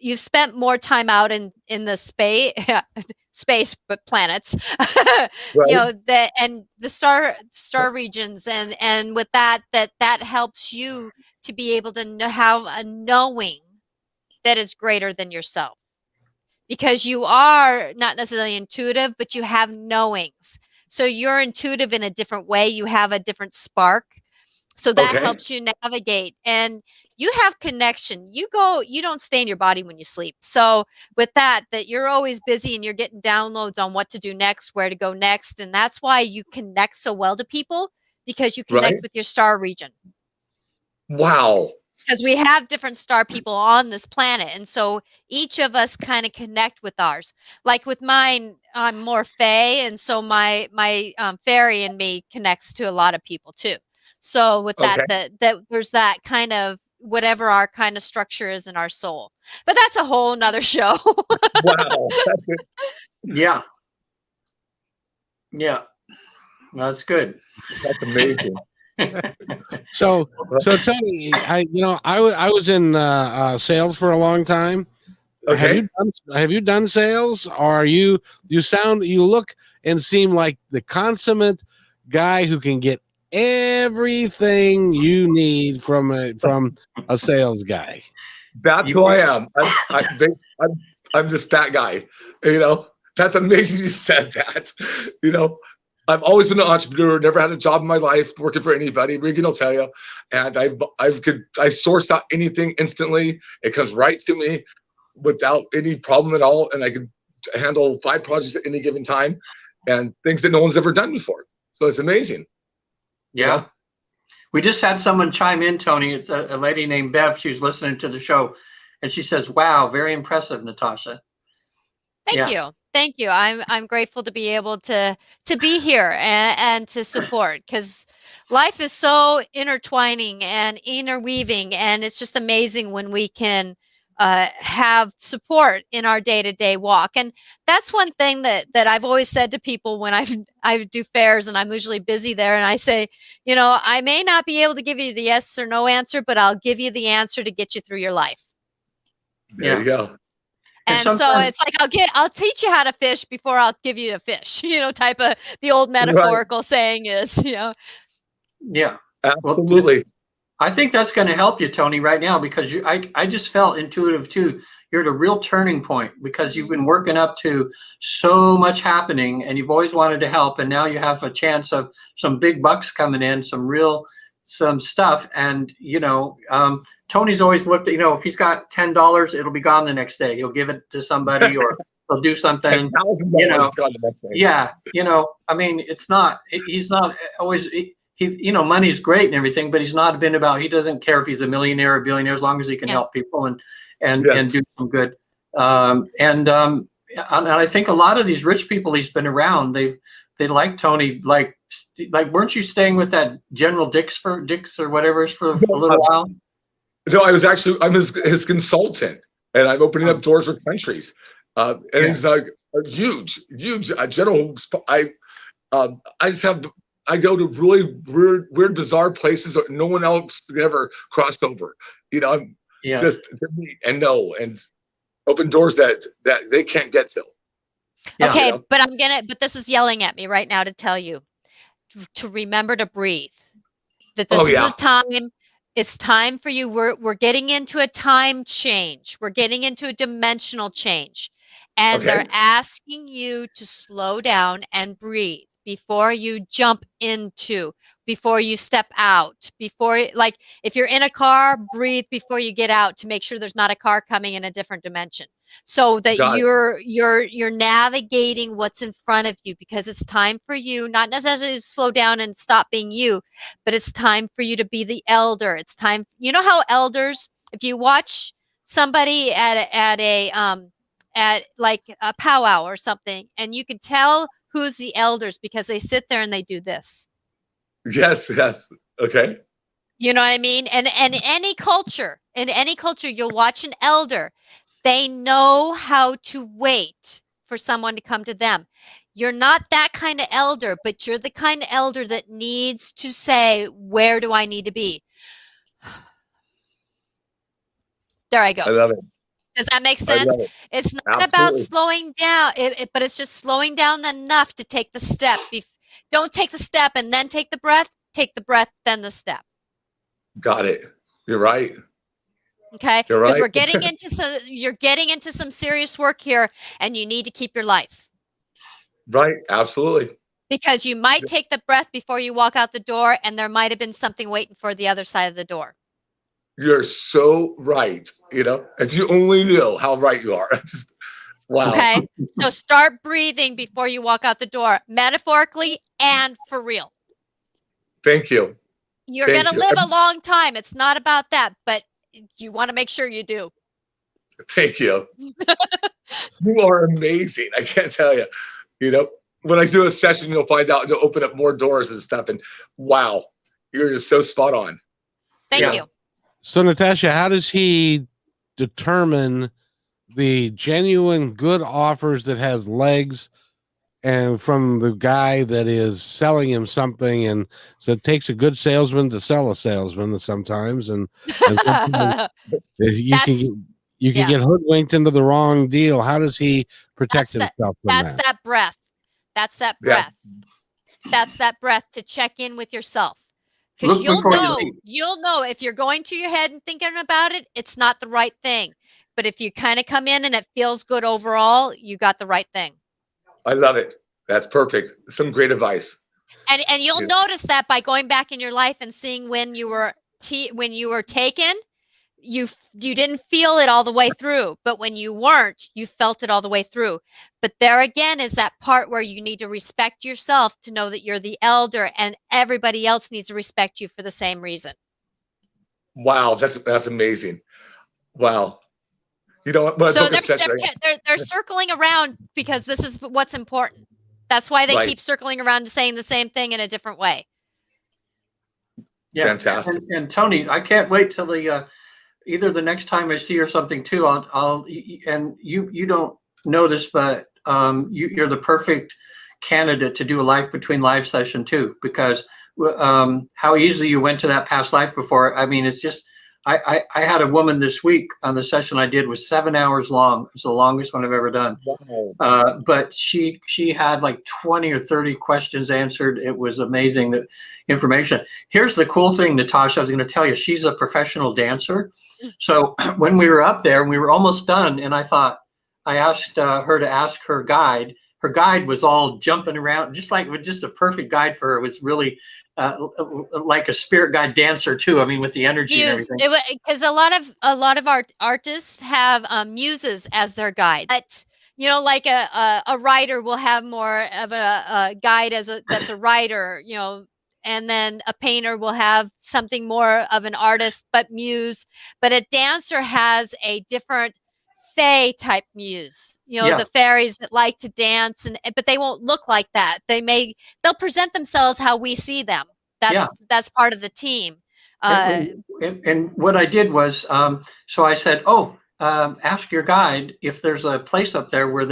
Speaker 3: you've spent more time out in the space but planets. You
Speaker 4: Right.
Speaker 3: know that, and the star regions, and with that helps you to be able to have a knowing that is greater than yourself, because you are not necessarily intuitive, but you have knowings. So you're intuitive in a different way. You have a different spark. So that
Speaker 4: Okay.
Speaker 3: helps you navigate, and you have connection. You don't stay in your body when you sleep. So with that you're always busy and you're getting downloads on what to do next, where to go next. And that's why you connect so well to people, because you connect
Speaker 4: Right.
Speaker 3: with your star region.
Speaker 4: Wow.
Speaker 3: Because we have different star people on this planet, and so each of us kind of connect with ours. Like with mine, I'm more Fae, and so my fairy in me connects to a lot of people too. So with
Speaker 4: Okay.
Speaker 3: that there's that kind of whatever our kind of structure is in our soul. But that's a whole nother show.
Speaker 4: Wow. That's it.
Speaker 2: Yeah. Yeah. That's good.
Speaker 4: That's amazing.
Speaker 1: So, Tony, I was in sales for a long time.
Speaker 4: Okay.
Speaker 1: Have you done sales? Or are you look and seem like the consummate guy who can get everything you need from a sales guy?
Speaker 4: That's who I am. I'm just that guy. You know, that's amazing you said that. You know, I've always been an entrepreneur, never had a job in my life working for anybody. Regan will tell you. And I sourced out anything instantly. It comes right to me without any problem at all. And I could handle 5 projects at any given time and things that no one's ever done before. So it's amazing.
Speaker 2: Yeah.
Speaker 4: You know?
Speaker 2: We just had someone chime in, Tony. It's a lady named Bev. She was listening to the show, and she says, "Wow, very impressive, Natasha."
Speaker 3: Thank you. Thank you. I'm grateful to be able to be here and to support, because life is so intertwining and interweaving, and it's just amazing when we can have support in our day-to-day walk. And that's one thing that I've always said to people when I do fairs, and I'm usually busy there, and I say, I may not be able to give you the yes or no answer, but I'll give you the answer to get you through your life.
Speaker 4: There you go.
Speaker 3: And so it's like, I'll teach you how to fish before I'll give you a fish, type of the old metaphorical saying is,
Speaker 2: Yeah.
Speaker 4: Absolutely.
Speaker 2: Well, I think that's going to help you, Tony, right now, because I just felt intuitive too. You're at a real turning point, because you've been working up to so much happening and you've always wanted to help. And now you have a chance of some big bucks coming in, some stuff. And, Tony's always looked at, if he's got $10, it'll be gone the next day. He'll give it to somebody or he'll do something. Yeah. I mean, he's not always, money's great and everything, but he's not been about, he doesn't care if he's a millionaire or billionaire, as long as he can help people and do some good. And I think a lot of these rich people he's been around, they like Tony, like weren't you staying with that General Dix or whatever for a little while?
Speaker 4: No, I'm his consultant, and I'm opening up doors with countries. And he's like a huge general. I go to really weird, bizarre places that no one else ever crossed over. Just to meet and know and open doors that they can't get to.
Speaker 3: Yeah. Okay, but this is yelling at me right now to tell you to remember to breathe. That this is a time. It's time for you. We're getting into a time change. We're getting into a dimensional change. And they're asking you to slow down and breathe before you jump into, before you step out, like if you're in a car, breathe before you get out to make sure there's not a car coming in a different dimension, so that you're navigating what's in front of you, because it's time for you not necessarily to slow down and stop being you, but it's time for you to be the elder. It's time, how elders, if you watch somebody at like a powwow or something, and you can tell who's the elders because they sit there and they do this.
Speaker 4: Yes. Okay.
Speaker 3: You know what I mean? And in any culture, you'll watch an elder. They know how to wait for someone to come to them. You're not that kind of elder, but you're the kind of elder that needs to say, where do I need to be? There I go.
Speaker 4: I love it.
Speaker 3: Does that make
Speaker 4: I
Speaker 3: sense?
Speaker 4: love it.
Speaker 3: It's not about
Speaker 4: Absolutely.
Speaker 3: slowing down, but it's just slowing down enough to take the step. Don't take the step and then take the breath. Take the breath, then the step.
Speaker 4: Got it. You're right.
Speaker 3: Okay,
Speaker 4: You're
Speaker 3: because
Speaker 4: right.
Speaker 3: you're getting into some serious work here, and you need to keep your life.
Speaker 4: Right. Absolutely.
Speaker 3: Because you might take the breath before you walk out the door, and there might have been something waiting for the other side of the door.
Speaker 4: You're so right. You know, if you only knew how right you are. Just, wow.
Speaker 3: Okay, so start breathing before you walk out the door, metaphorically and for real.
Speaker 4: Thank you.
Speaker 3: You're going to live a long time. It's not about that, but you want to make sure you do.
Speaker 4: Thank you. You are amazing. I can't tell you. You know, when I do a session, you'll find out, you'll open up more doors and stuff. And wow, you're just so spot on.
Speaker 3: Thank you.
Speaker 1: So, Natasha, how does he determine the genuine good offers that has legs, and from the guy that is selling him something? And so it takes a good salesman to sell a salesman sometimes, and sometimes you can get hoodwinked into the wrong deal. How does he protect himself from that?
Speaker 3: That's that breath. That's that breath. That's that breath to check in with yourself. Because you'll know if you're going to your head and thinking about it, it's not the right thing. But if you kind of come in and it feels good overall, you got the right thing. I
Speaker 4: love it. That's perfect. Some great advice.
Speaker 3: And you'll notice that by going back in your life and seeing when you were taken, you didn't feel it all the way through, but when you weren't, you felt it all the way through. But there again is that part where you need to respect yourself to know that you're the elder, and everybody else needs to respect you for the same reason.
Speaker 4: Wow, that's amazing. Wow. You know what?
Speaker 3: So they're circling around because this is what's important. That's why they keep circling around to saying the same thing in a different way.
Speaker 2: Yeah,
Speaker 4: fantastic.
Speaker 2: And Tony, I can't wait till either the next time I see her something too. I'll and you don't know this, but you're the perfect candidate to do a life between life session too, because how easily you went to that past life before. I mean, it's just. I had a woman this week on the session I did was 7 hours long. It was the longest one I've ever done. Wow. But she had like 20 or 30 questions answered. It was amazing, the information. Here's the cool thing, Natasha, I was going to tell you, she's a professional dancer. So when we were up there and we were almost done, and I asked her to ask her guide. Her guide was all jumping around, just a perfect guide for her. It was really like a spirit guide dancer too. I mean, with the energy and everything.
Speaker 3: Because a lot of artists have muses as their guide. But like a writer will have more of a guide that's a writer. And then a painter will have something more of an artist, but muse. But a dancer has a different fae type muse, the fairies that like to dance, but they won't look like that. They'll present themselves how we see them. That's part of the team.
Speaker 2: And what I did was, so I said, ask your guide if there's a place up there where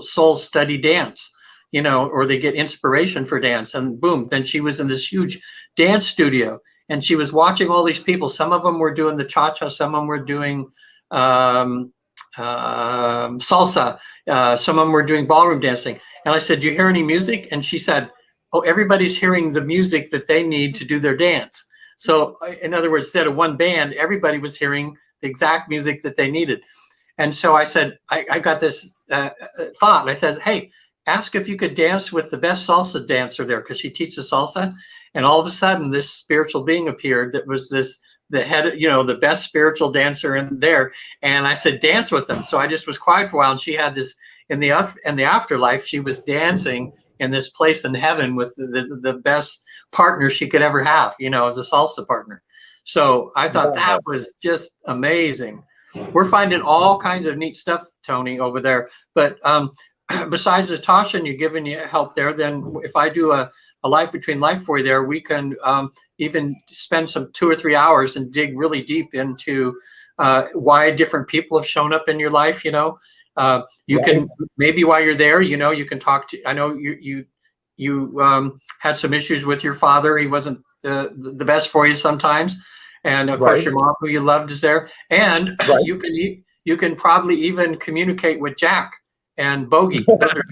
Speaker 2: souls study dance, or they get inspiration for dance. And boom, then she was in this huge dance studio and she was watching all these people. Some of them were doing the cha-cha, some of them were doing salsa, some of them were doing ballroom dancing. And I said, do you hear any music? And she said, oh, everybody's hearing the music that they need to do their dance. So in other words, instead of one band, everybody was hearing the exact music that they needed. And so I said, I got this thought. I said, hey, ask if you could dance with the best salsa dancer there, because she teaches salsa. And all of a sudden this spiritual being appeared that was the head, the best spiritual dancer in there. And I said, dance with them. So I just was quiet for a while. And she had this in the afterlife, she was dancing in this place in heaven with the best partner she could ever have, as a salsa partner. So I thought that was just amazing. We're finding all kinds of neat stuff, Tony, over there. But besides Natasha and you giving you help there, then if I do a life between life for you there, we can even spend some 2 or 3 hours and dig really deep into why different people have shown up in your life, You can maybe while you're there, you can talk to. I know you had some issues with your father. He wasn't the best for you sometimes, and of course your mom, who you loved, is there. And you can probably even communicate with Jack and Bogey. Those are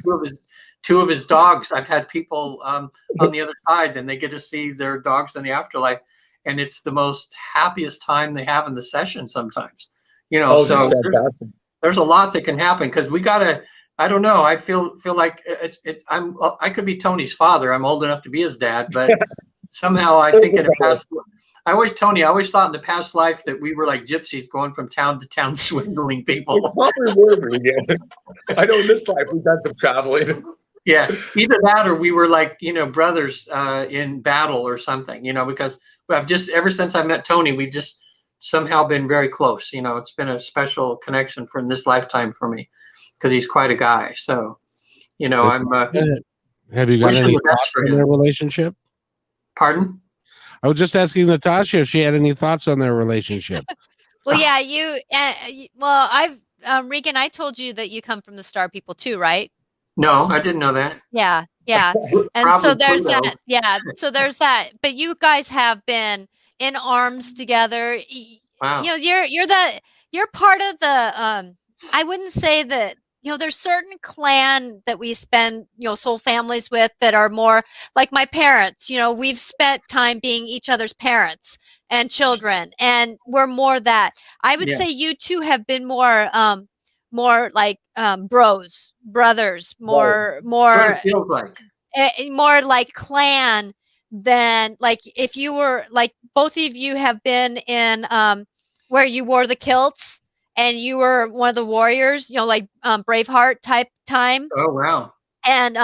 Speaker 2: two of his dogs. I've had people on the other side, and they get to see their dogs in the afterlife, and it's the most happiest time they have in the session sometimes. So there's a lot that can happen, because we gotta. I don't know. I feel like I could be Tony's father. I'm old enough to be his dad, but somehow I think in the past. I always thought in the past life that we were like gypsies going from town to town swindling people.
Speaker 4: Probably were, Regan. I know in this life we've done some traveling.
Speaker 2: Yeah, either that or we were like, brothers in battle or something, because I've just, ever since I met Tony, we've just somehow been very close. It's been a special connection in this lifetime for me, because he's quite a guy. So, I'm.
Speaker 1: Have you got any thoughts on their relationship?
Speaker 2: Pardon?
Speaker 1: I was just asking Natasha if she had any thoughts on their relationship.
Speaker 3: Well, yeah, Regan, I told you that you come from the Star People too, right?
Speaker 2: No, I didn't know that.
Speaker 3: Yeah. And so there's that. Yeah. So there's that. But you guys have been in arms together.
Speaker 2: Wow.
Speaker 3: You're part of the, I wouldn't say that, there's certain clan that we spend, soul families with that are more like my parents. We've spent time being each other's parents and children, and we're more that. I would say you two have been more like brothers, more like clan than like if you were like both of you have been in where you wore the kilts. And you were one of the warriors, like Braveheart type time.
Speaker 2: Oh wow!
Speaker 3: And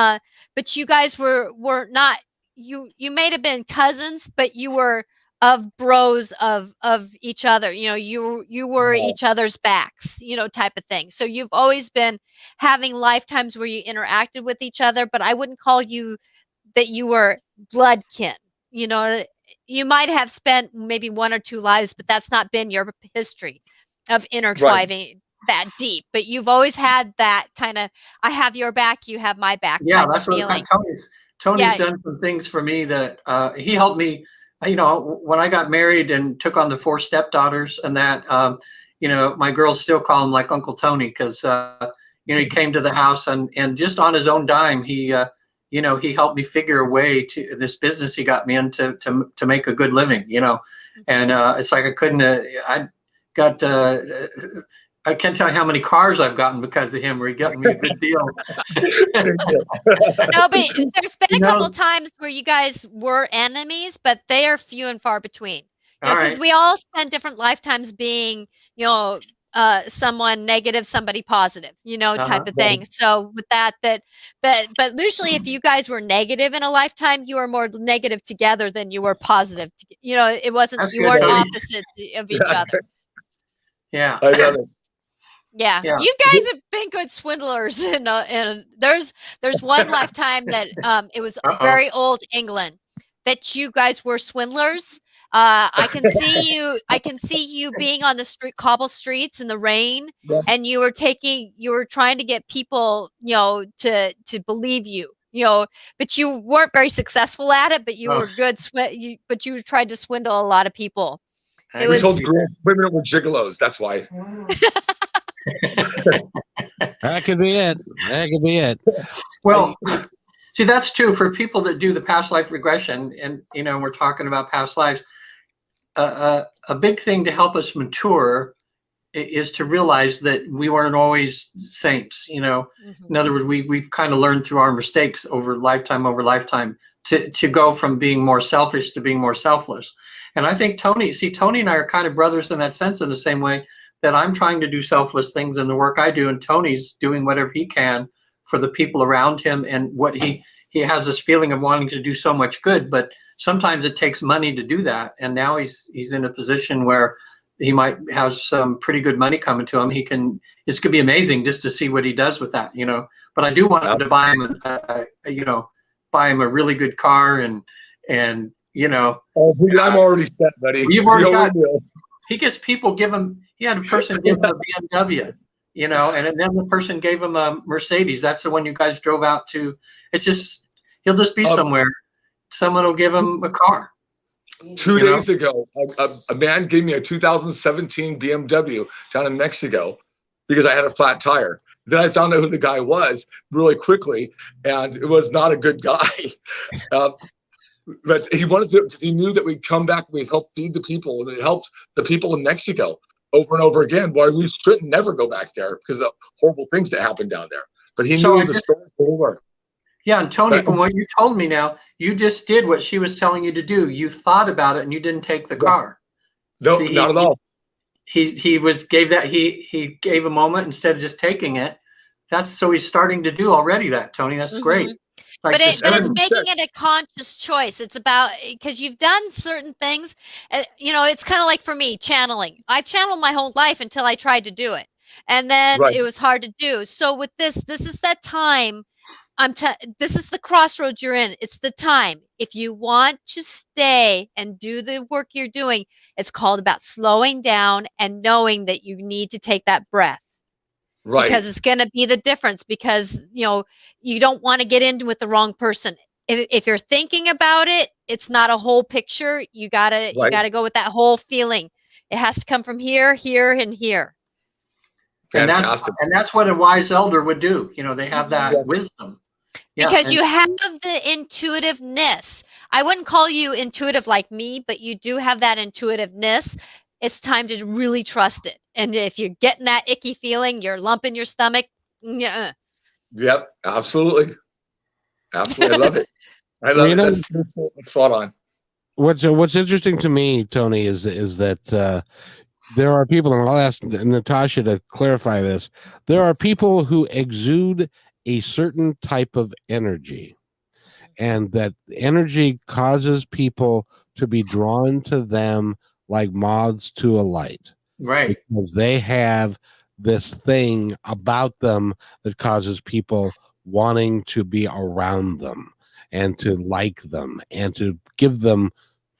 Speaker 3: but you guys were not. You may have been cousins, but you were of bros of each other. You were each other's backs, type of thing. So you've always been having lifetimes where you interacted with each other. But I wouldn't call you that you were blood kin. You might have spent maybe one or two lives, but that's not been your history of intertwining that deep. But you've always had that kind of, I have your back, you have my back.
Speaker 2: Yeah, that's what Tony's done some things for me that he helped me. When I got married and took on the 4 stepdaughters, and that my girls still call him like Uncle Tony, because he came to the house and just on his own dime, he helped me figure a way to this business he got me into to make a good living. And it's like I can't tell you how many cars I've gotten because of him, where he got me a good deal.
Speaker 3: No, but there's been a couple of times where you guys were enemies, but they are few and far between. Because we all spend different lifetimes being, someone negative, somebody positive, type of thing. So with that, but usually if you guys were negative in a lifetime, you were more negative together than you were positive. It wasn't, you weren't opposites of each other.
Speaker 2: Yeah,
Speaker 4: I love it.
Speaker 3: Yeah, you guys have been good swindlers, and there's one lifetime that it was very old England that you guys were swindlers. I can see you being on the cobble streets in the rain, and you were trying to get people, to believe you, but you weren't very successful at it. But you were good, but you tried to swindle a lot of people.
Speaker 4: We told women were gigolos. That's why.
Speaker 1: That could be it.
Speaker 2: Well, see, that's true for people that do the past life regression, and we're talking about past lives. A big thing to help us mature is to realize that we weren't always saints. In other words, we've kind of learned through our mistakes over lifetime to go from being more selfish to being more selfless. And I think Tony and I are kind of brothers in that sense, in the same way that I'm trying to do selfless things in the work I do, and Tony's doing whatever he can for the people around him, and what he has this feeling of wanting to do so much good, but sometimes it takes money to do that. And now he's in a position where he might have some pretty good money coming to him. It's going to be amazing just to see what he does with that, but I do want him to buy him a really good car and
Speaker 4: Oh, I'm already set, buddy.
Speaker 2: You've already got. He gets people he had a person give him a BMW. And then the person gave him a Mercedes. That's the one you guys drove out to. It's just, he'll just be somewhere. Someone will give him a car.
Speaker 4: 2 days ago, a man gave me a 2017 BMW down in Mexico because I had a flat tire. Then I found out who the guy was really quickly, and it was not a good guy. But he wanted to, because he knew that we'd come back and we'd help feed the people, and it helped the people in Mexico over and over again. Why we shouldn't never go back there because of horrible things that happened down there. But he knew the story over.
Speaker 2: Yeah, and Tony, from what you told me now, you just did what she was telling you to do. You thought about it and you didn't take the car.
Speaker 4: No, not at all.
Speaker 2: He gave a moment instead of just taking it. So he's starting to do already that, Tony. That's great. Like
Speaker 3: but it's making it a conscious choice. It's about, because you've done certain things. It's kind of like for me, channeling. I've channeled my whole life until I tried to do it. And then it was hard to do. So with this is that time. This is the crossroads you're in. It's the time. If you want to stay and do the work you're doing, it's called about slowing down and knowing that you need to take that breath. Right. Because it's going to be the difference, because, you don't want to get in with the wrong person. If you're thinking about it, it's not a whole picture. You gotta go with that whole feeling. It has to come from here, here, and here.
Speaker 4: Fantastic.
Speaker 2: And that's what a wise elder would do. They have that wisdom. Yeah,
Speaker 3: because you have the intuitiveness. I wouldn't call you intuitive like me, but you do have that intuitiveness. It's time to really trust it. And if you're getting that icky feeling, you're lump in your stomach. Yep,
Speaker 4: absolutely. Absolutely. I love it. I love it. That's spot on.
Speaker 1: What's interesting to me, Tony, is that there are people, and I'll ask Natasha to clarify this. There are people who exude a certain type of energy, and that energy causes people to be drawn to them like moths to a light.
Speaker 2: Right.
Speaker 1: Because they have this thing about them that causes people wanting to be around them and to like them and to give them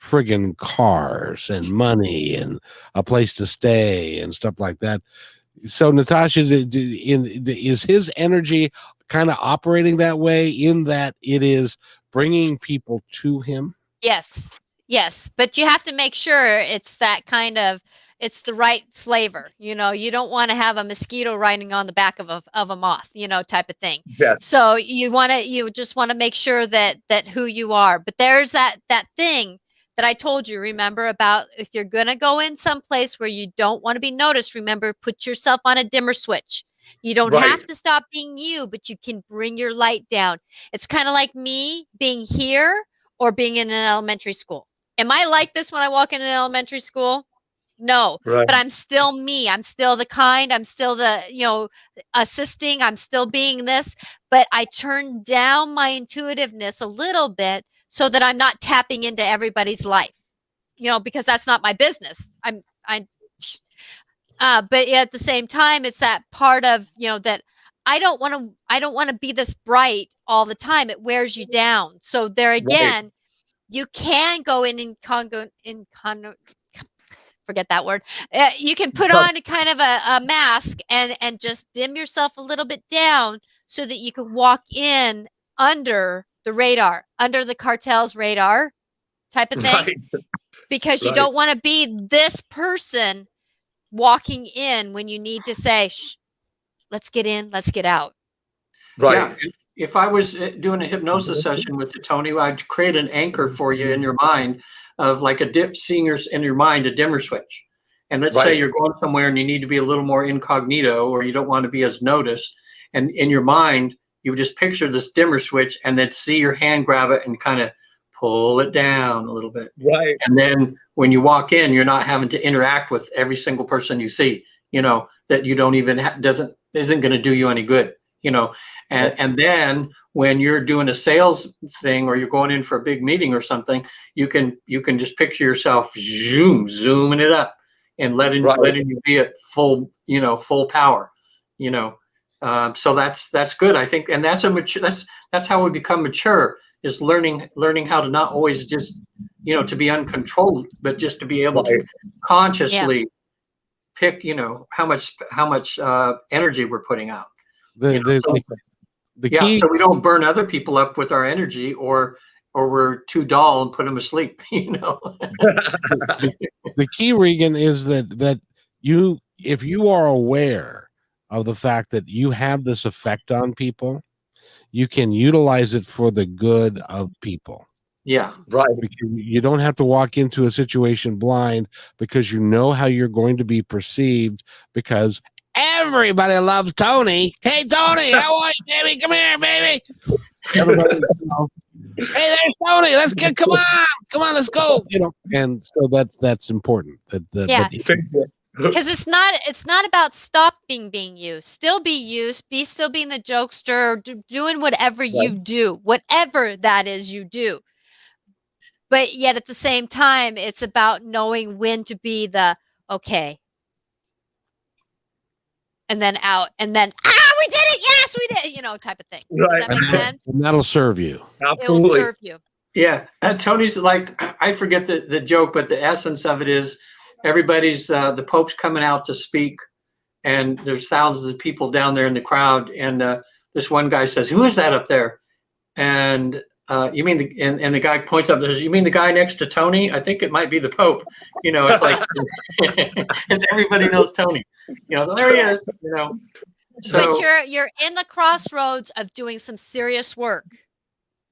Speaker 1: friggin' cars and money and a place to stay and stuff like that. So Natasha, is his energy kind of operating that way, in that it is bringing people to him? Yes, but you have to make sure it's that kind of, it's the right flavor. You don't want to have a mosquito riding on the back of a moth, type of thing.
Speaker 4: Yes.
Speaker 1: So you just want to make sure that who you are. But there's that thing that I told you, remember, about if you're going to go in someplace where you don't want to be noticed, remember, put yourself on a dimmer switch. You don't have to stop being you, but you can bring your light down. It's kind of like me being here or being in an elementary school. Am I like this when I walk in an elementary school? No, but I'm still me. I'm still the kind. I'm still the, assisting. I'm still being this, but I turn down my intuitiveness a little bit so that I'm not tapping into everybody's life, because that's not my business. But at the same time, it's that part of, that I don't want to be this bright all the time. It wears you down. So there again, you can go forget that word. You can put on a kind of a mask and just dim yourself a little bit down so that you can walk in under the radar, under the cartel's radar type of thing. Because you don't want to be this person walking in when you need to say, shh, let's get in, let's get out.
Speaker 2: Yeah. If I was doing a hypnosis session with you, Tony, I'd create an anchor for you in your mind of like seeing in your mind a dimmer switch. And let's say you're going somewhere and you need to be a little more incognito, or you don't want to be as noticed. And in your mind, you would just picture this dimmer switch and then see your hand grab it and kind of pull it down a little bit.
Speaker 4: Right.
Speaker 2: And then when you walk in, you're not having to interact with every single person you see, that you don't even isn't going to do you any good, and then when you're doing a sales thing or you're going in for a big meeting or something, you can just picture yourself zooming it up and letting you be at full power, so that's good, I think. And that's how we become mature, is learning how to not always just, to be uncontrolled, but just to be able to consciously pick, how much energy we're putting out.
Speaker 1: The key,
Speaker 2: so we don't burn other people up with our energy, or we're too dull and put them asleep.
Speaker 1: The key, Regan, is that if you are aware of the fact that you have this effect on people, you can utilize it for the good of people.
Speaker 2: Yeah,
Speaker 4: right.
Speaker 1: Because you don't have to walk into a situation blind, because you know how you're going to be perceived, because everybody loves Tony. Hey, Tony, how are you, baby? Come here, baby. Everybody, hey, there's Tony. Let's get. Come on, let's go. And so that's important.
Speaker 3: Yeah. Because it's not about stopping being you. Still be you. Still being the jokester, doing whatever you do, whatever that is you do. But yet at the same time, it's about knowing when to be the okay. And then out, and then, we did it. Yes, we did, type of thing. Does that make sense?
Speaker 1: And that'll serve you.
Speaker 4: Absolutely.
Speaker 3: It will serve you.
Speaker 2: Yeah. Tony's like, I forget the joke, but the essence of it is everybody's, the Pope's coming out to speak, and there's thousands of people down there in the crowd. And this one guy says, "Who is that up there?" And you mean and the guy points up and says, "You mean the guy next to Tony? I think it might be the Pope." It's like, it's everybody knows Tony. So there he is. So,
Speaker 3: but you're in the crossroads of doing some serious work.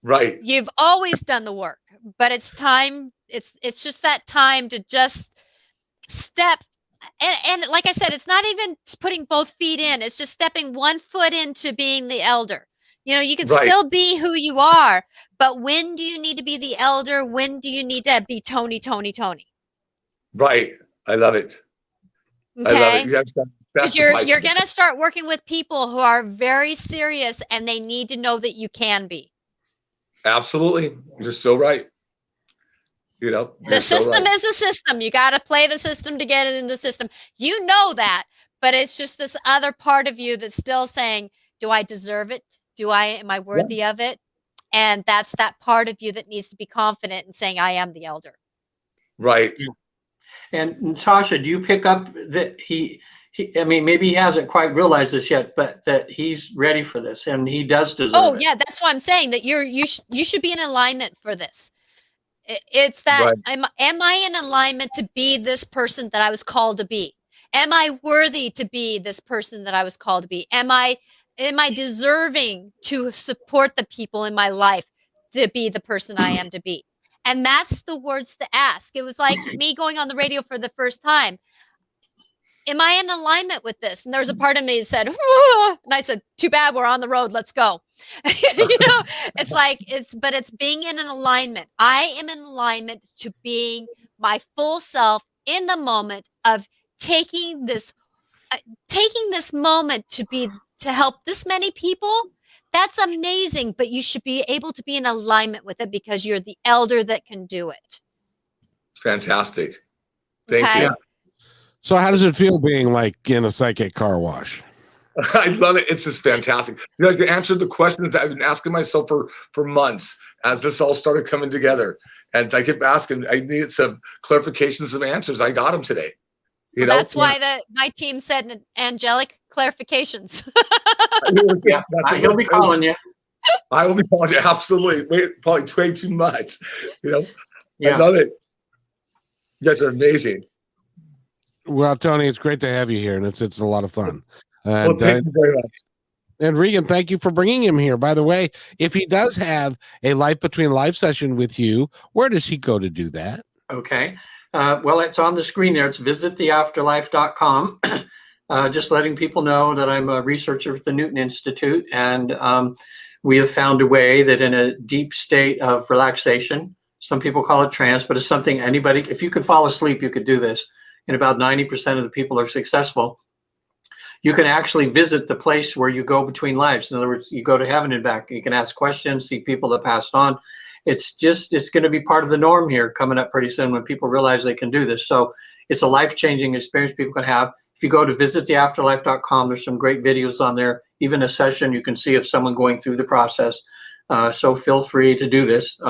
Speaker 4: Right.
Speaker 3: You've always done the work, but it's time. It's just that time to just step. And like I said, it's not even putting both feet in. It's just stepping one foot into being the elder. You can still be who you are, but when do you need to be the elder? When do you need to be Tony?
Speaker 4: Right. I love it.
Speaker 3: Okay.
Speaker 4: I love it.
Speaker 3: Because you're going to start working with people who are very serious, and they need to know that you can be.
Speaker 4: Absolutely. You're so right.
Speaker 3: The system is the system. You got to play the system to get it in the system. You know that, but it's just this other part of you that's still saying, do I deserve it? Am I worthy of it? And that's that part of you that needs to be confident in saying, I am the elder.
Speaker 4: Right.
Speaker 2: And Natasha, do you pick up that maybe he hasn't quite realized this yet, but that he's ready for this and he does deserve it?
Speaker 3: Oh yeah. That's why I'm saying that you should be in alignment for this. It's that, am I in alignment to be this person that I was called to be? Am I worthy to be this person that I was called to be? Am I deserving to support the people in my life to be the person I am to be? And that's the words to ask. It was like me going on the radio for the first time. Am I in alignment with this? And there was a part of me that said, and I said, too bad, we're on the road. Let's go. It's like, but it's being in an alignment. I am in alignment to being my full self in the moment of taking this moment to help this many people. That's amazing, but you should be able to be in alignment with it because you're the elder that can do it.
Speaker 4: Fantastic. Thank you.
Speaker 1: So how does it feel being like in a psychic car wash?
Speaker 4: I love it. It's just fantastic. You guys answered the questions that I've been asking myself for months as this all started coming together. And I kept asking, I needed some clarifications, some answers. I got them today.
Speaker 3: That's why my team said angelic clarifications.
Speaker 2: He'll be calling you.
Speaker 4: I will be calling you. Absolutely. Probably way too much. I love it. You guys are amazing.
Speaker 1: Well, Tony, it's great to have you here, and it's a lot of fun.
Speaker 4: Well, thank you very much.
Speaker 1: And Regan, thank you for bringing him here. By the way, if he does have a Life Between Life session with you, where does he go to do that?
Speaker 2: Okay. Well, it's on the screen there. It's visittheafterlife.com. Just letting people know that I'm a researcher at the Newton Institute, and we have found a way that in a deep state of relaxation, some people call it trance, but it's something if you could fall asleep, you could do this. And about 90% of the people are successful. You can actually visit the place where you go between lives. In other words, you go to heaven and back. You can ask questions, see people that passed on. It's going to be part of the norm here coming up pretty soon when people realize they can do this. So it's a life-changing experience people can have. If you go to visittheafterlife.com, there's some great videos on there. Even a session, you can see of someone going through the process. So feel free to do this.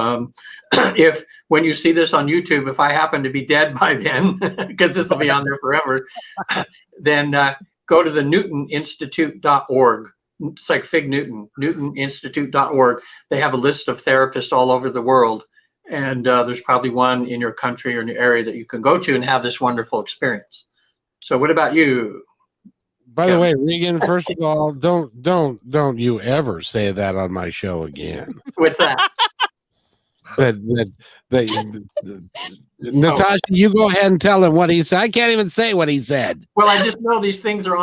Speaker 2: If when you see this on YouTube, if I happen to be dead by then, because this will be on there forever, then go to the newtoninstitute.org. It's like Fig Newton, newtoninstitute.org. They have a list of therapists all over the world. And there's probably one in your country or in your area that you can go to and have this wonderful experience. So what about you?
Speaker 1: By the way, Regan, first of all, don't you ever say that on my show again.
Speaker 2: What's that?
Speaker 1: Natasha, you go ahead and tell him what he said. I can't even say what he said.
Speaker 2: Well, I just know these things are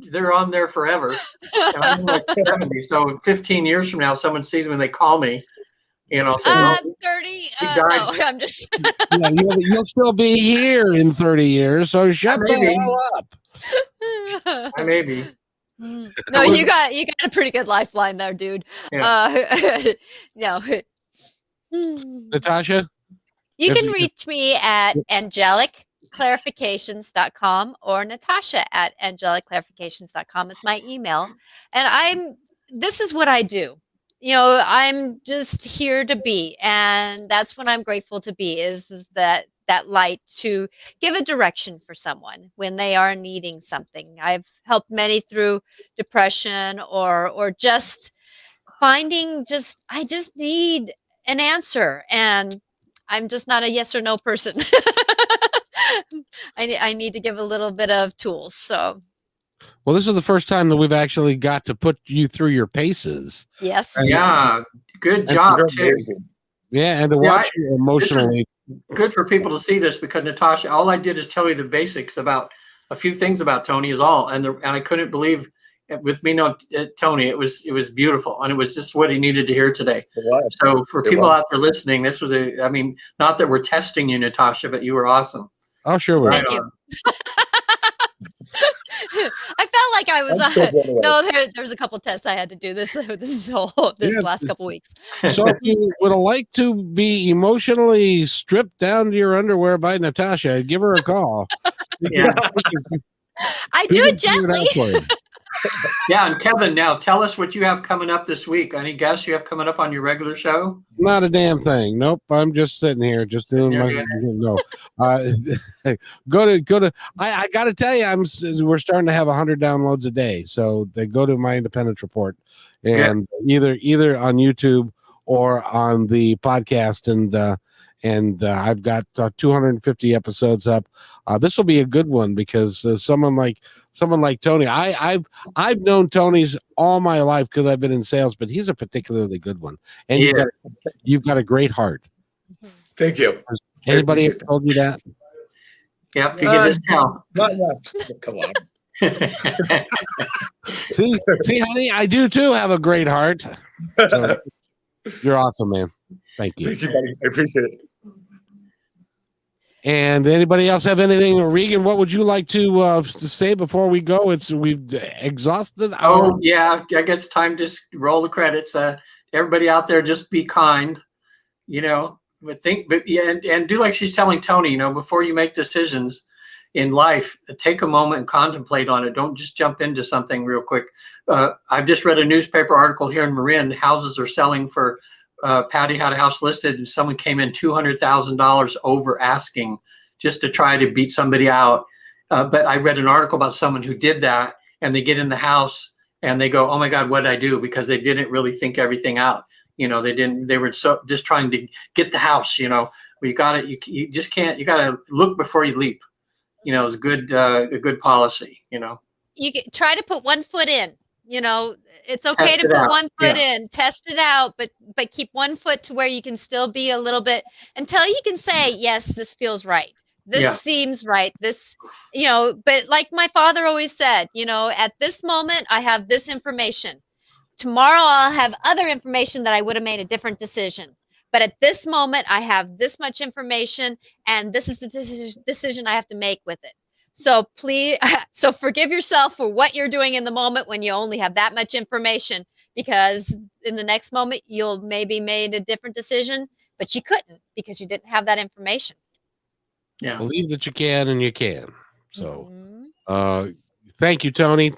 Speaker 2: they're on there forever. And I'm like 70, so 15 years from now, someone sees me and they call me, say,
Speaker 3: 30. No, I'm just.
Speaker 1: Yeah, you'll still be here in 30 years, so shut the hell up.
Speaker 2: Maybe.
Speaker 3: No, you got a pretty good lifeline there, dude.
Speaker 2: Yeah.
Speaker 3: No.
Speaker 1: Natasha?
Speaker 3: You can reach me at angeliclarifications.com or Natasha at angeliclarifications.com. It's my email. And this is what I do. I'm just here to be. And that's what I'm grateful to be is that light to give a direction for someone when they are needing something. I've helped many through depression or just finding I just need an answer, and I'm just not a yes or no person. I need to give a little bit of tools. So,
Speaker 1: well, this is the first time that we've actually got to put you through your paces.
Speaker 3: Yes.
Speaker 2: Yeah. Good job too.
Speaker 1: Yeah, and to watch you emotionally.
Speaker 2: Good for people to see this because Natasha, all I did is tell you the basics about a few things about Tony is all, and I couldn't believe with me no Tony, it was beautiful, and it was just what he needed to hear today. So for people out there listening, this was not that we're testing you, Natasha, but you were awesome.
Speaker 1: Oh, sure.
Speaker 3: Thank you. I felt like I was there's a couple tests I had to do this last couple weeks.
Speaker 1: So if you would like to be emotionally stripped down to your underwear by Natasha, give her a call.
Speaker 2: Yeah.
Speaker 3: I do it gently.
Speaker 2: Yeah, and Kevin, now tell us what you have coming up this week. Any guests you have coming up on your regular show?
Speaker 1: Not a damn thing. Nope. I'm just sitting here, just doing my no. Go to. I got to tell you, we're starting to have 100 downloads a day. So they go to my Independence Report, and either on YouTube or on the podcast, and I've got 250 episodes up. This will be a good one because someone like Tony, I've known Tony's all my life because I've been in sales, but he's a particularly good one. And you've got a great heart.
Speaker 4: Thank you.
Speaker 1: Anybody ever told you that?
Speaker 2: Yep, you get discount.
Speaker 4: Not less. Come on.
Speaker 1: See, honey, I do too have a great heart. So, you're awesome, man. Thank you.
Speaker 4: Thank you, buddy. I appreciate it.
Speaker 1: And anybody else have anything? Regan, what would you like to say before we go? We've exhausted our...
Speaker 2: Oh, yeah. I guess time to roll the credits. Everybody out there, just be kind, but and do like she's telling Tony, before you make decisions in life, take a moment and contemplate on it. Don't just jump into something real quick. I've just read a newspaper article here in Marin. Houses are selling for Patty had a house listed and someone came in $200,000 over asking just to try to beat somebody out. But I read an article about someone who did that and they get in the house and they go, oh my God, what did I do? Because they didn't really think everything out. They were just trying to get the house, you got to look before you leap, it's a good policy,
Speaker 3: You try to put one foot in. It's okay to put one foot in, test it out, but keep one foot to where you can still be a little bit until you can say, yes, this feels right. This seems right. This, but like my father always said, at this moment, I have this information. Tomorrow, I'll have other information that I would have made a different decision. But at this moment, I have this much information, and this is the decision I have to make with it. So please, forgive yourself for what you're doing in the moment when you only have that much information, because in the next moment, you'll maybe made a different decision, but you couldn't because you didn't have that information.
Speaker 2: Yeah.
Speaker 1: Believe that you can and you can. So, thank you, Tony.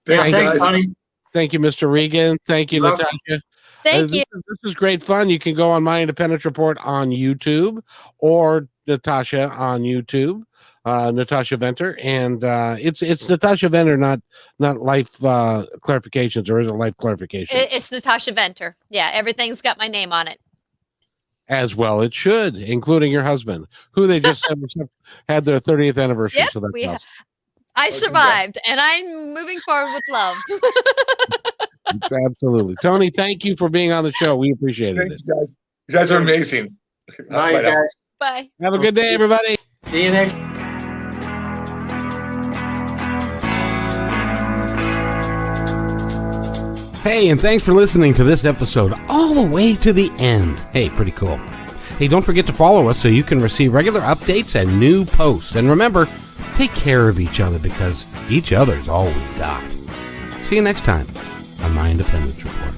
Speaker 2: Thank you, Tony.
Speaker 1: Thank you, Mr. Regan. Thank you, Natasha.
Speaker 3: Thank you.
Speaker 1: This is great fun. You can go on My Independence Report on YouTube or Natasha on YouTube, Natasha Venter, and it's Natasha Venter, not Life Clarifications, or is it Life Clarifications?
Speaker 3: It's Natasha Venter. Yeah, everything's got my name on it.
Speaker 1: As well, it should, including your husband, who they just had their 30th anniversary.
Speaker 3: Yep,
Speaker 1: so that's awesome.
Speaker 3: I survived, and I'm moving forward with love.
Speaker 1: Absolutely. Tony, thank you for being on the show. We appreciate
Speaker 4: Thanks,
Speaker 1: it.
Speaker 4: guys. You guys are amazing.
Speaker 2: Bye, guys.
Speaker 3: Bye.
Speaker 1: Have a good day, everybody.
Speaker 2: See you next.
Speaker 1: Hey, and thanks for listening to this episode all the way to the end. Hey, pretty cool. Hey, don't forget to follow us so you can receive regular updates and new posts. And remember, take care of each other because each other's all we've got. See you next time on My Independence Report.